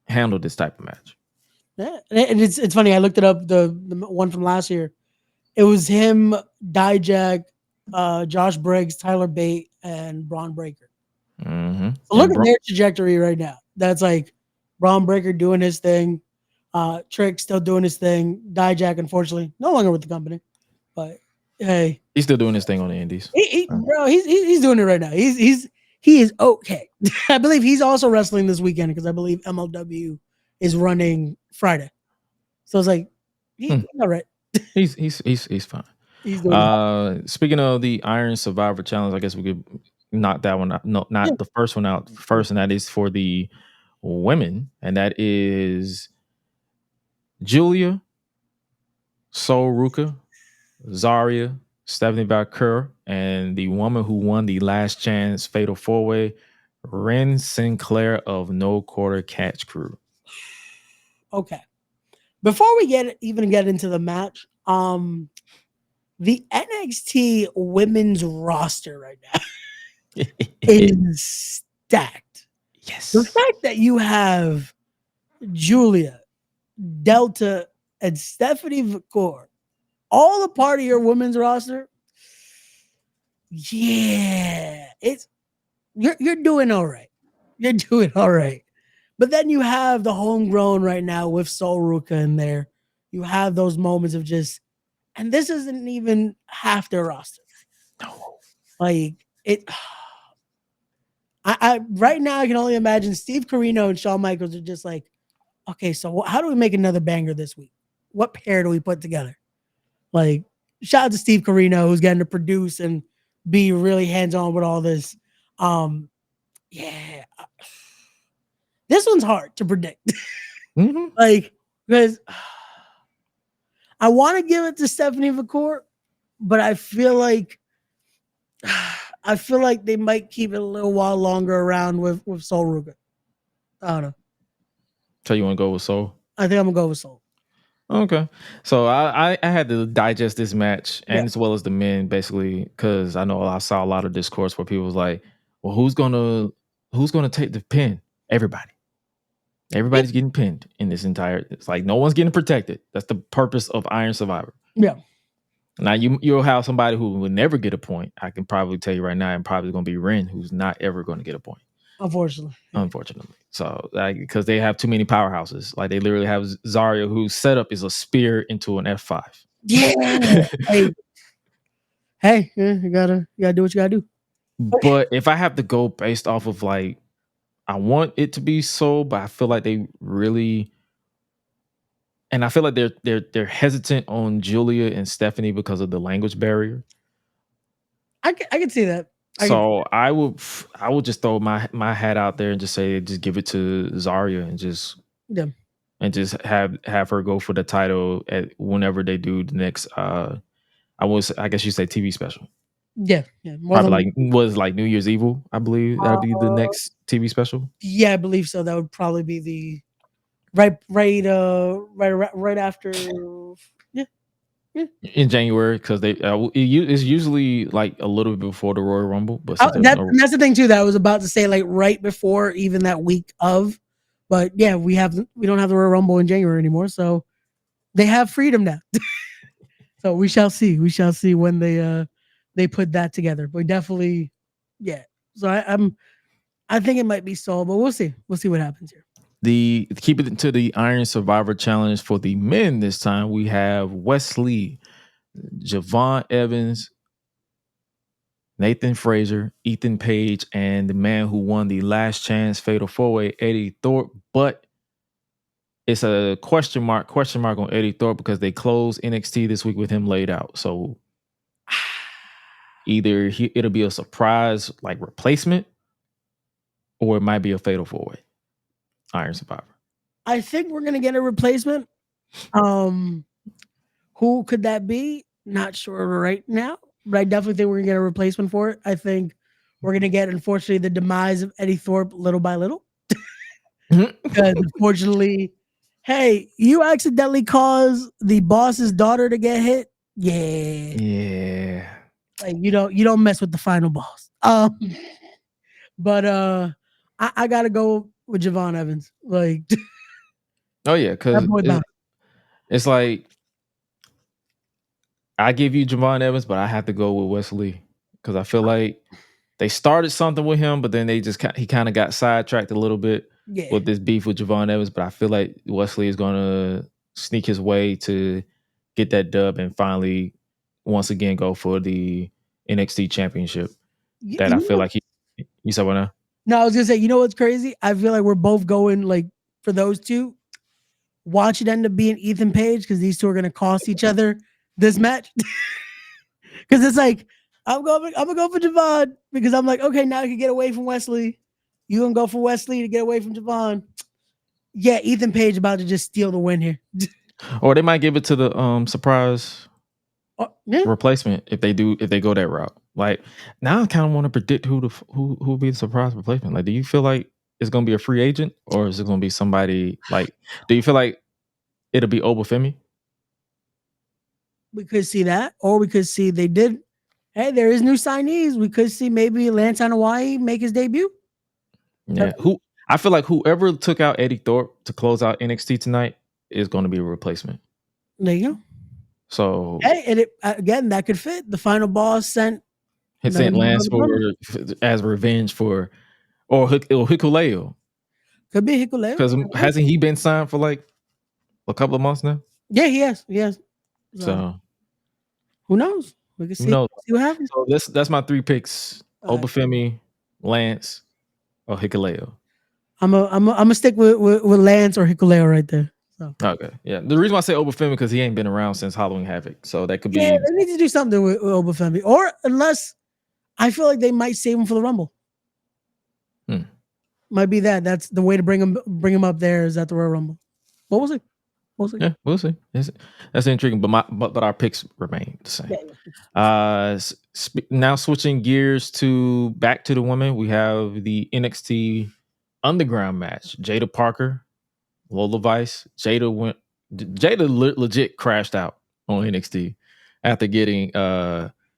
handle this type of match. Yeah, and it's funny. I looked it up. The one from last year, it was him, Dijak, Josh Briggs, Tyler Bate, and Braun Breaker. Mm-hmm. So look at their trajectory right now. That's like Braun Breaker doing his thing, Trick still doing his thing. Dijak, unfortunately, no longer with the company, but hey, he's still doing his thing on the Indies. Bro, he's doing it right now. He is okay. I believe he's also wrestling this weekend because I believe MLW is running Friday. So it's like he's all right. He's fine. He's doing speaking of the Iron Survivor Challenge, I guess we could knock that one out. No, not the first one out first, and that is for the women, and that is Julia, Sol Ruka, Zarya, Stephanie Valkyrie, and the woman who won the last chance fatal 4-way, Ren Sinclair of No Quarter Catch Crew. Okay. Before we even get into the match, the NXT women's roster right now is stacked. Yes. The fact that you have Julia, Delta, and Stephanie Vicor all a part of your women's roster, yeah, you're doing all right. You're doing all right. But then you have the homegrown right now with Sol Ruka in there. You have those moments of just, and this isn't even half their roster. No. Like it. I right now I can only imagine Steve Corino and Shawn Michaels are just like, okay, so how do we make another banger this week? What pair do we put together? Like, shout out to Steve Corino who's getting to produce and be really hands-on with all this. Yeah. This one's hard to predict. Mm-hmm. Like, because I want to give it to Stephanie Vicor, but I feel like they might keep it a little while longer around with Sol Ruka. I don't know. So you want to go with Sol? I think I'm gonna go with Sol. Okay. So I had to digest this match and Yeah. as well as the men basically because I know I saw a lot of discourse where people was like, well, who's gonna take the pin? Everybody. Everybody's getting pinned in this entire. It's like no one's getting protected. That's the purpose of Iron Survivor. Yeah. Now you'll have somebody who will never get a point. I can probably tell you right now, and probably going to be Ren, who's not ever going to get a point. Unfortunately. So because they have too many powerhouses. Like they literally have Zarya, whose setup is a spear into an F5. Yeah. Hey, you gotta do what you gotta do. But if I have to go based off of like, I want it to be Sol, but I feel like they really, and I feel like they're hesitant on Julia and Stephanie because of the language barrier. I can see that. I would just throw my hat out there and just say just give it to Zarya and just have her go for the title at whenever they do the next I guess you say TV special. Yeah. Probably like New Year's Evil, I believe that'll be the next TV special. Yeah, I believe so. That would probably be the right after. Yeah. In January because it's usually like a little bit before the Royal Rumble, but that's the thing too that I was about to say, like right before even that week of. But yeah, we don't have the Royal Rumble in January anymore, so they have freedom now. So we shall see. We shall see when they put that together. But definitely, yeah. So I think it might be Sol, but we'll see. We'll see what happens here. Keep it to the Iron Survivor Challenge for the men this time. We have Wesley, Javon Evans, Nathan Frazier, Ethan Page, and the man who won the last chance fatal 4-way, Eddie Thorpe. But it's a question mark on Eddie Thorpe because they closed NXT this week with him laid out. So either it'll be a surprise like replacement, or it might be a fatal 4-way. Iron Survivor. I think we're gonna get a replacement. Who could that be? Not sure right now, but I definitely think we're gonna get a replacement for it. I think we're gonna get, unfortunately, the demise of Eddie Thorpe little by little. Because unfortunately, hey, you accidentally caused the boss's daughter to get hit. Yeah. Like you don't mess with the final boss. But I gotta go with Javon Evans. Like, oh yeah, because it's like I give you Javon Evans, but I have to go with Wesley because I feel like they started something with him, but then he kind of got sidetracked a little bit with this beef with Javon Evans. But I feel like Wesley is gonna sneak his way to get that dub and finally once again go for the NXT championship. I feel like you said what now? No, I was gonna say, you know what's crazy? I feel like we're both going like for those two. Watch it end up being Ethan Page because these two are gonna cost each other this match. Because it's like I'm gonna go for Javon because I'm like, okay, now I can get away from Wesley. You gonna go for Wesley to get away from Javon? Yeah, Ethan Page about to just steal the win here. Or they might give it to the surprise Yeah. replacement if they go that route. Like now, I kind of want to predict who will be the surprise replacement. Like, do you feel like it's gonna be a free agent or is it gonna be somebody like? Do you feel like it'll be Obafemi? We could see that, or we could see they did. Hey, there is new signees. We could see maybe Lance Hawaii make his debut. Yeah. Who I feel like whoever took out Eddie Thorpe to close out NXT tonight is going to be a replacement. There you go. So Hey, and it again that could fit. The final boss sent Lance as revenge for or Hikuleo. Could be Hikuleo. Because hasn't he been signed for like a couple of months now? Yeah, he has. He has. So who knows? We can see what happens. So that's my 3 picks: Obafemi, Lance, or Hikuleo. I'm gonna stick with Lance or Hikuleo right there. So. Okay, yeah. The reason why I say Obafemi because he ain't been around since Halloween Havoc, so that could be. Yeah, they need to do something with Obafemi, or unless I feel like they might save him for the Rumble. Might be that. That's the way to bring him up there is at the Royal Rumble. What was it? Yeah, we'll see. That's intriguing, but our picks remain the same. Yeah. Now switching gears back to the women, we have the NXT Underground match. Jada Parker, Lola Vice. Jada legit crashed out on NXT after getting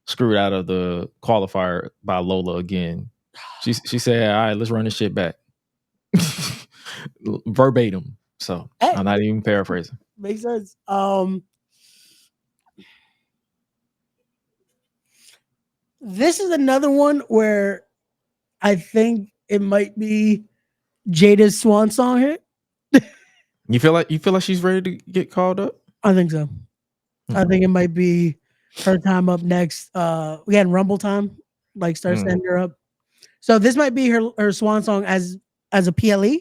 screwed out of the qualifier by Lola again. She said, "All right, let's run this shit back." Verbatim. So I'm not even paraphrasing. Makes sense. This is another one where I think it might be Jada's swan song here. You feel like she's ready to get called up? I think so. I think it might be her time up next. We had Rumble time, like starts to end her up. So this might be her swan song as a PLE.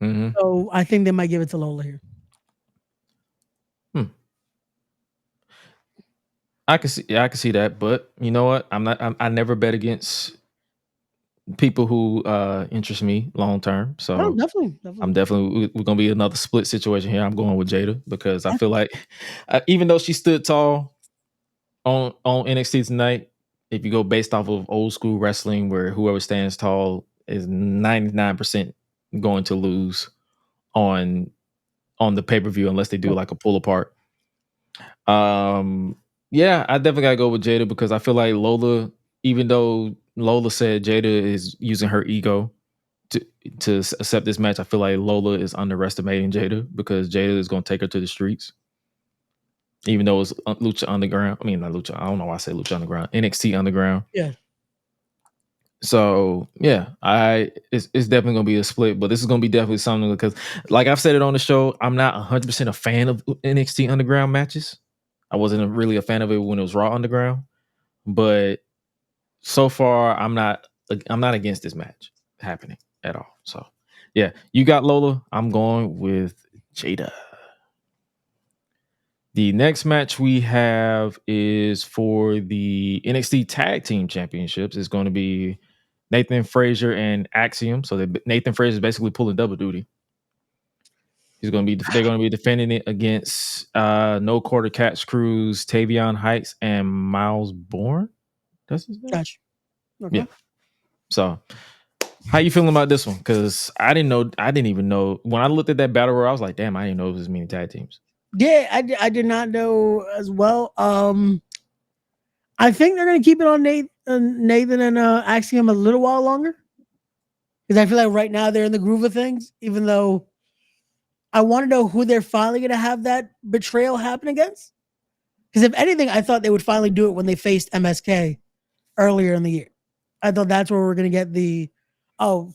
Mm-hmm. So I think they might give it to Lola here. I can see that, but you know what? I never bet against people who interest me long term. So definitely. We're gonna be another split situation here. I'm going with Jada because I feel like even though she stood tall on NXT tonight, if you go based off of old school wrestling where whoever stands tall is 99% going to lose on the pay-per-view unless they do like a pull apart. Yeah, I definitely gotta go with Jada because I feel like Lola, even though Lola said Jada is using her ego to accept this match, I feel like Lola is underestimating Jada because Jada is gonna take her to the streets. Even though it's Lucha Underground. I mean, not Lucha. I don't know why I say Lucha Underground. NXT Underground. Yeah. So yeah, it's definitely gonna be a split, but this is gonna be definitely something because, like I've said it on the show, I'm not 100% a fan of NXT Underground matches. I wasn't really a fan of it when it was Raw Underground, but so far I'm not against this match happening at all. So yeah, you got Lola. I'm going with Jada. The next match we have is for the NXT Tag Team Championships. It's going to be Nathan Frazier and Axiom. So Nathan Frazier is basically pulling double duty. They're going to be defending it against No Quarter Catch Cruz, Tavion Heights, and Miles Bourne. That's his name. Gotcha. Okay. Yeah. So, how you feeling about this one? Because I didn't even know when I looked at that battle royal. I was like, damn, I didn't know it was as many tag teams. Yeah, I did not know as well. I think they're gonna keep it on Nathan and Axiom a little while longer because I feel like right now they're in the groove of things. Even though I want to know who they're finally gonna have that betrayal happen against. Because if anything, I thought they would finally do it when they faced MSK earlier in the year. I thought that's where we're gonna get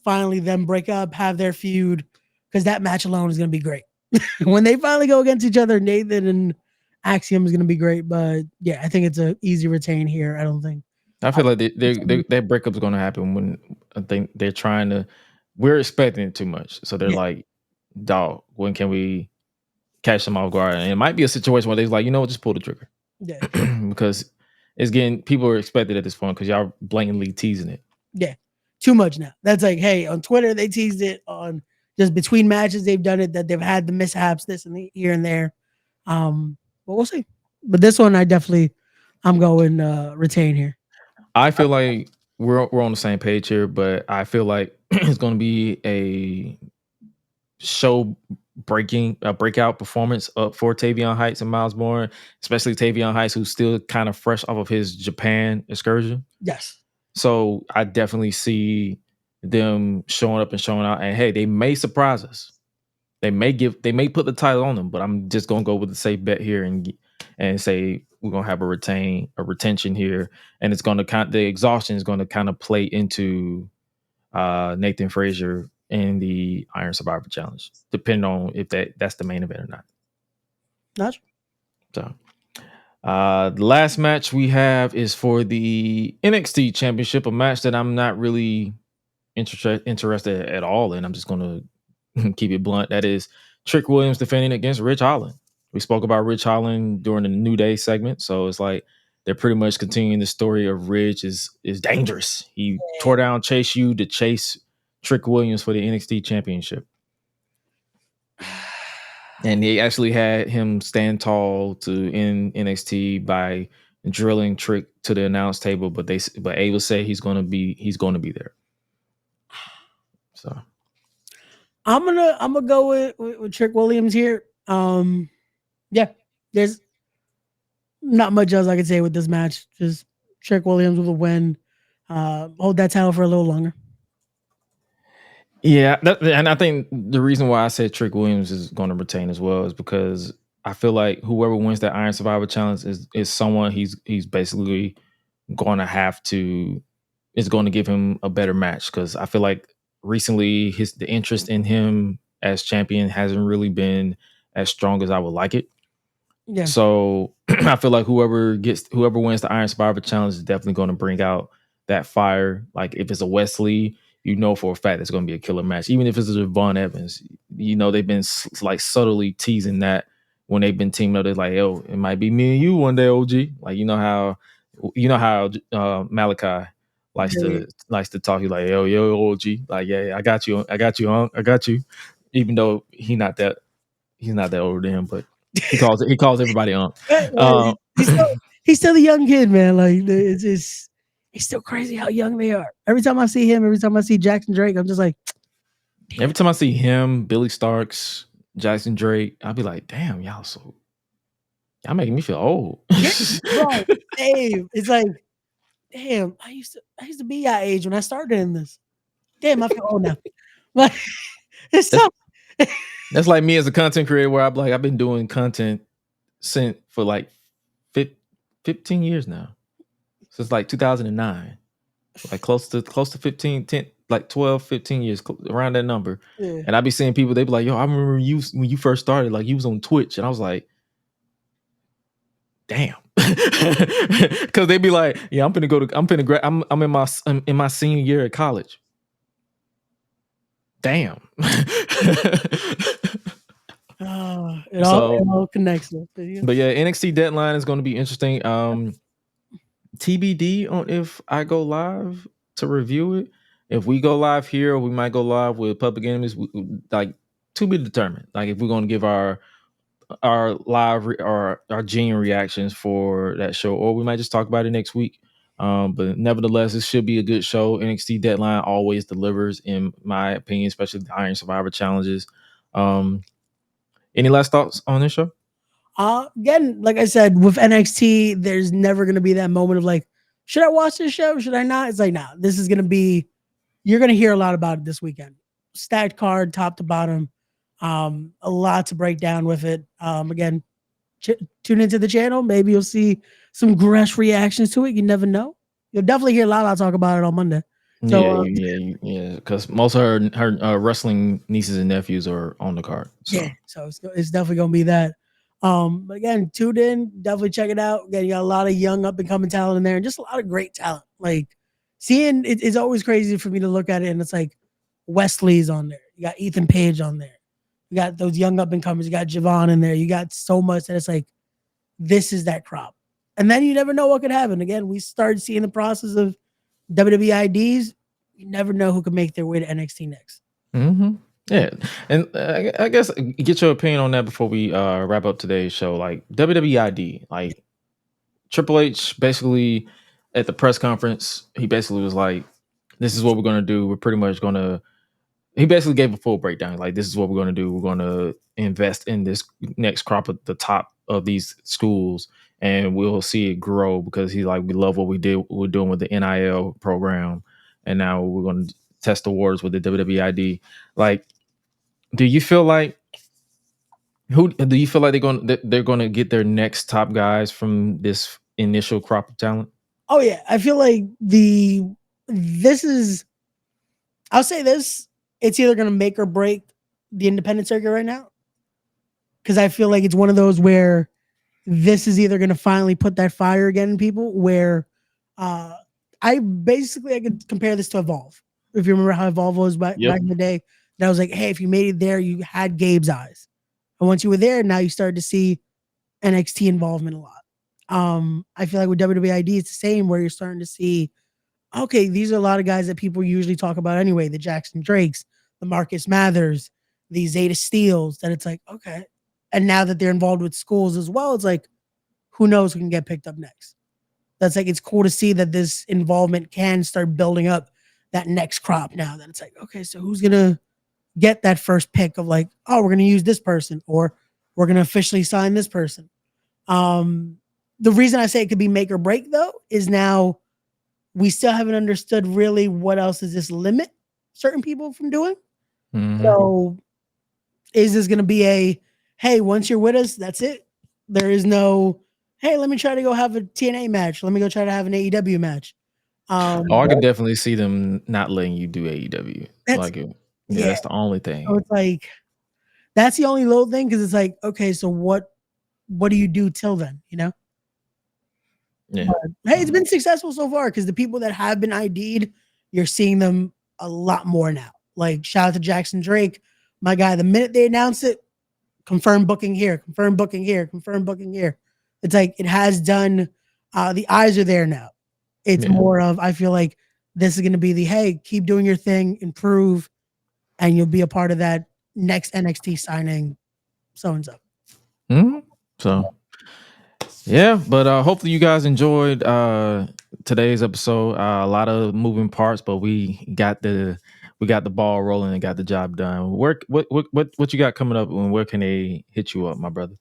finally them break up, have their feud, because that match alone is gonna be great. When they finally go against each other, Nathan and Axiom is going to be great. But yeah, I think it's an easy retain here. I don't think. I feel like their breakup is going to happen when I think they're trying to. We're expecting it too much, so they're like, "Dog, when can we catch them off guard?" And it might be a situation where they're like, "You know what? Just pull the trigger." Yeah, because it's getting people are expected at this point because y'all blatantly teasing it. Yeah, too much now. That's like, hey, on Twitter they teased it on. Just between matches, they've done it that they've had the mishaps, this and here and there. But we'll see. But this one, I'm going retain here. I feel like we're on the same page here, but I feel like it's going to be a show breakout performance up for Tavion Heights and Miles Bourne, especially Tavion Heights, who's still kind of fresh off of his Japan excursion. Yes. So I definitely see them showing up and showing out. And hey, they may surprise us. They may put the title on them, but I'm just gonna go with the safe bet here and say we're gonna have a retention here, and it's gonna the exhaustion is gonna kind of play into Nathan Frazier in the Iron Survivor Challenge, depending on if that's the main event or not. Gotcha. So the last match we have is for the NXT Championship, a match that I'm not really interested at all in. I'm just gonna keep it blunt. That is Trick Williams defending against Rich Holland. We spoke about Rich Holland during the New Day segment, so it's like they're pretty much continuing the story of Rich is dangerous. He tore down Chase U to chase Trick Williams for the NXT Championship, and they actually had him stand tall to end NXT by drilling Trick to the announce table. But Ava say he's going to be there. So I'm gonna go with Trick Williams here. Yeah, there's not much else I can say with this match. Just Trick Williams with a win. Hold that title for a little longer. Yeah, and I think the reason why I said Trick Williams is going to retain as well is because I feel like whoever wins that Iron Survivor Challenge is someone he's basically going to have to is going to give him a better match, because I feel like recently the interest in him as champion hasn't really been as strong as I would like it. Yeah. So I feel like whoever wins the Iron Survivor Challenge is definitely going to bring out that fire. Like if it's a Wesley, you know for a fact it's going to be a killer match. Even if it's a Von Evans, you know they've been like subtly teasing that when they've been teaming up. They're like, "Yo, it might be me and you one day, OG." Like you know how Malachi likes to talk. He's like, "Yo, OG." Like, yeah, I got you, I got you. Even though he's not that older than him, but he calls everybody on. He's still a young kid, man. Like it's still crazy how young they are. Every time I see him, every time I see Jackson Drake, I'm just like, damn. Every time I see him, Billy Starks, Jackson Drake, I'll be like, damn, y'all making me feel old. Bro, Dave, it's like, damn, I used to be your age when I started in this. Damn, I feel old now. Like it's tough. That's like me as a content creator, where I've been doing content for like 15 years now. Since like 2009. Like close to 15, 10, like 12, 15 years, around that number. Yeah. And I'd be seeing people, they'd be like, "Yo, I remember you when you first started, like you was on Twitch." And I was like, damn. Because they'd be like, "Yeah, I'm in my senior year at college." Damn. It all connects. But yeah, NXT Deadline is going to be interesting. TBD on if I go live to review it. If we go live here, or we might go live with Public Enemies, like to be determined. Like if we're going to give our live or our genuine reactions for that show, or we might just talk about it next week. But nevertheless, it should be a good show. NXT Deadline always delivers, in my opinion, especially the Iron Survivor challenges. Any last thoughts on this show? Again, like I said, with NXT, there's never going to be that moment of like, should I watch this show? Should I not? It's like, nah, this is going to be, you're going to hear a lot about it this weekend. Stacked card, top to bottom. A lot to break down with it. Again, tune into the channel. Maybe you'll see some Gresh reactions to it. You never know. You'll definitely hear Lala talk about it on Monday. So, yeah, because most of her wrestling nieces and nephews are on the card. So. Yeah, so it's definitely going to be that. But again, tune in, definitely check it out. Again, you got a lot of young up and coming talent in there, and just a lot of great talent. Like seeing it's always crazy for me to look at it, and it's like Wesley's on there. You got Ethan Page on there. You got those young up and comers. You got Javon in there. You got so much that it's like, this is that crop. And then you never know what could happen. Again, we started seeing the process of WWE IDs. You never know who could make their way to NXT next. Mm-hmm. Yeah, and I guess get your opinion on that before we wrap up today's show. Like WWID, like Triple H basically at the press conference, he basically was like, "This is what we're gonna do. We're pretty much gonna." He basically gave a full breakdown. Like, this is what we're gonna do. We're gonna invest in this next crop at the top of these schools, and we'll see it grow because he's like, we love what we did. We're doing with the NIL program, and now we're gonna test the waters with the WWID. Like, do you feel like who do you feel like they're gonna get their next top guys from this initial crop of talent? Oh yeah, I feel like this is. I'll say this: it's either gonna make or break the independent circuit right now, because I feel like it's one of those where this is either gonna finally put that fire again in people. Where I could compare this to Evolve. If you remember how Evolve was back in the day, that was like, hey, if you made it there, you had Gabe's eyes. And once you were there, now you started to see NXT involvement a lot. I feel like with WWID, it's the same where you're starting to see, okay, these are a lot of guys that people usually talk about anyway, the Jackson Drakes, the Marcus Mathers, the Zeta Steels, that it's like, okay. And now that they're involved with schools as well, it's like, who knows who can get picked up next? That's like, it's cool to see that this involvement can start building up that next crop now. That it's like, okay, so who's going to get that first pick of like, oh, we're going to use this person, or we're going to officially sign this person. The reason I say it could be make or break though is now we still haven't understood really what else does this limit certain people from doing. Mm-hmm. So is this going to be a, hey, once you're with us, that's it? There is no, hey, let me try to go have a TNA match. Let me go try to have an AEW match. I can definitely see them not letting you do AEW. That's the only thing. So it's like, that's the only little thing, because it's like, okay, so what do you do till then, you know? Yeah. But, hey, it's been successful so far, because the people that have been ID'd, you're seeing them a lot more now. Like, shout out to Jackson Drake, my guy. The minute they announce it, confirm booking here, confirm booking here, confirm booking here. It's like it has done. The eyes are there now. It's more of, I feel like this is going to be the, hey, keep doing your thing, improve, and you'll be a part of that next NXT signing, so and so. Mm-hmm. So, yeah, but hopefully you guys enjoyed today's episode. A lot of moving parts, but we got the ball rolling and got the job done. What you got coming up, and where can they hit you up, my brother?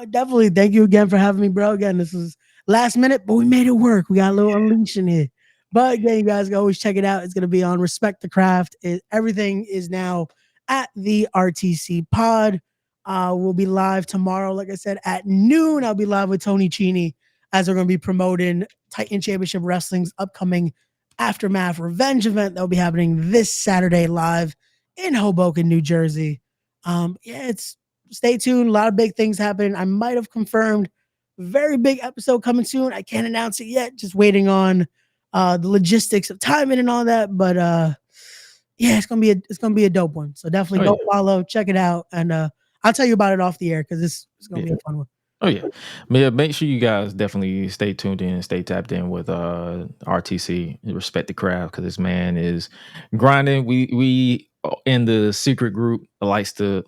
Definitely. Thank you again for having me, bro. Again, this was last minute, but we made it work. We got a little unleash in here. But again, you guys can always check it out. It's going to be on Respect the Craft. Everything is now at the RTC Pod. We'll be live tomorrow, like I said, at noon. I'll be live with Tony Cini as we're going to be promoting Titan Championship Wrestling's upcoming Aftermath Revenge event that will be happening this Saturday live in Hoboken, New Jersey. Stay tuned. A lot of big things happening. I might have confirmed very big episode coming soon. I can't announce it yet. Just waiting on the logistics of timing and all that. But it's gonna be a dope one. So definitely go follow, check it out, and I'll tell you about it off the air, because it's gonna be a fun one. Oh yeah. Make sure you guys definitely stay tuned in and stay tapped in with RTC, Respect the Craft, because this man is grinding. We in the secret group like to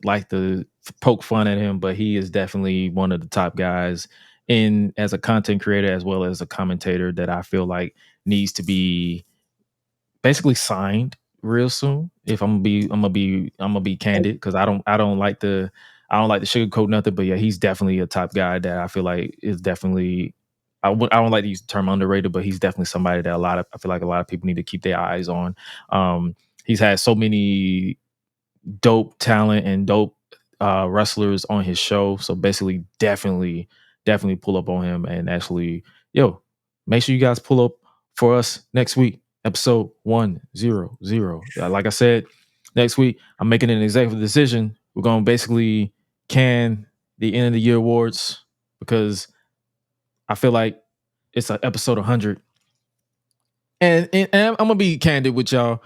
poke fun at him, but he is definitely one of the top guys in as a content creator as well as a commentator that I feel like needs to be basically signed real soon. If I'm gonna be candid, because I don't like to sugarcoat nothing, but yeah, he's definitely a top guy that I feel like is definitely. I don't like to use the term underrated, but he's definitely somebody that I feel like a lot of people need to keep their eyes on. He's had so many dope talent and dope wrestlers on his show, so basically, definitely pull up on him, and actually, make sure you guys pull up for us next week, episode 100. Like I said, next week I'm making an executive decision. We're gonna basically can the end of the year awards, because I feel like it's an episode 100, and I'm gonna be candid with y'all.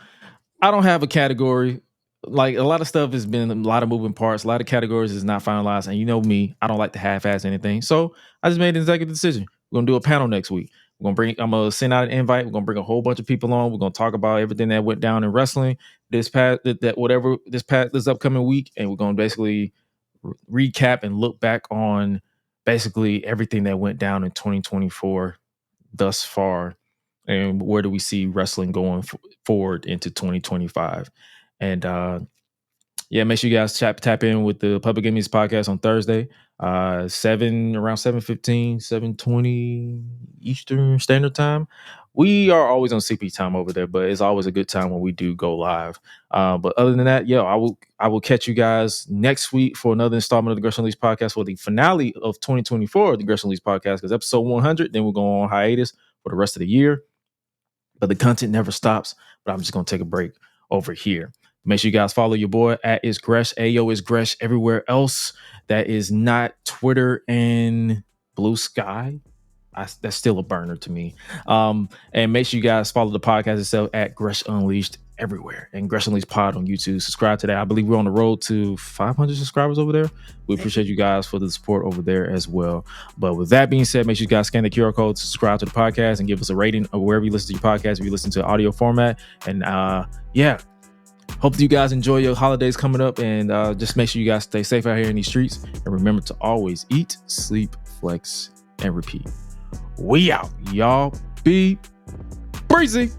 I don't have a category. Like, a lot of stuff has been a lot of moving parts. A lot of categories is not finalized, and you know me, I don't like to half-ass anything. So I just made an executive decision. We're gonna do a panel next week. I'm gonna send out an invite. We're gonna bring a whole bunch of people on. We're gonna talk about everything that went down in wrestling this upcoming week, and we're gonna basically recap and look back on basically everything that went down in 2024 thus far, and where do we see wrestling going forward into 2025. And make sure you guys tap in with the Public Enemies podcast on Thursday, around 7:15, 7:20 Eastern Standard Time. We are always on CP time over there, but it's always a good time when we do go live. But other than that, I will catch you guys next week for another installment of the Gresh Unleashed podcast for the finale of 2024 of the Gresh Unleashed podcast, because episode 100, then we'll go on hiatus for the rest of the year. But the content never stops. But I'm just going to take a break over here. Make sure you guys follow your boy at Is Gresh. Ayo is Gresh everywhere else. That is not Twitter and Blue Sky. That's still a burner to me. And make sure you guys follow the podcast itself at Gresh Unleashed everywhere, and Gresh Unleashed Pod on YouTube. Subscribe to that. I believe we're on the road to 500 subscribers over there. We appreciate you guys for the support over there as well. But with that being said, make sure you guys scan the QR code to subscribe to the podcast and give us a rating of wherever you listen to your podcast, if you listen to audio format. And hope you guys enjoy your holidays coming up, and just make sure you guys stay safe out here in these streets, and remember to always eat, sleep, flex, and repeat. We out. Y'all be breezy.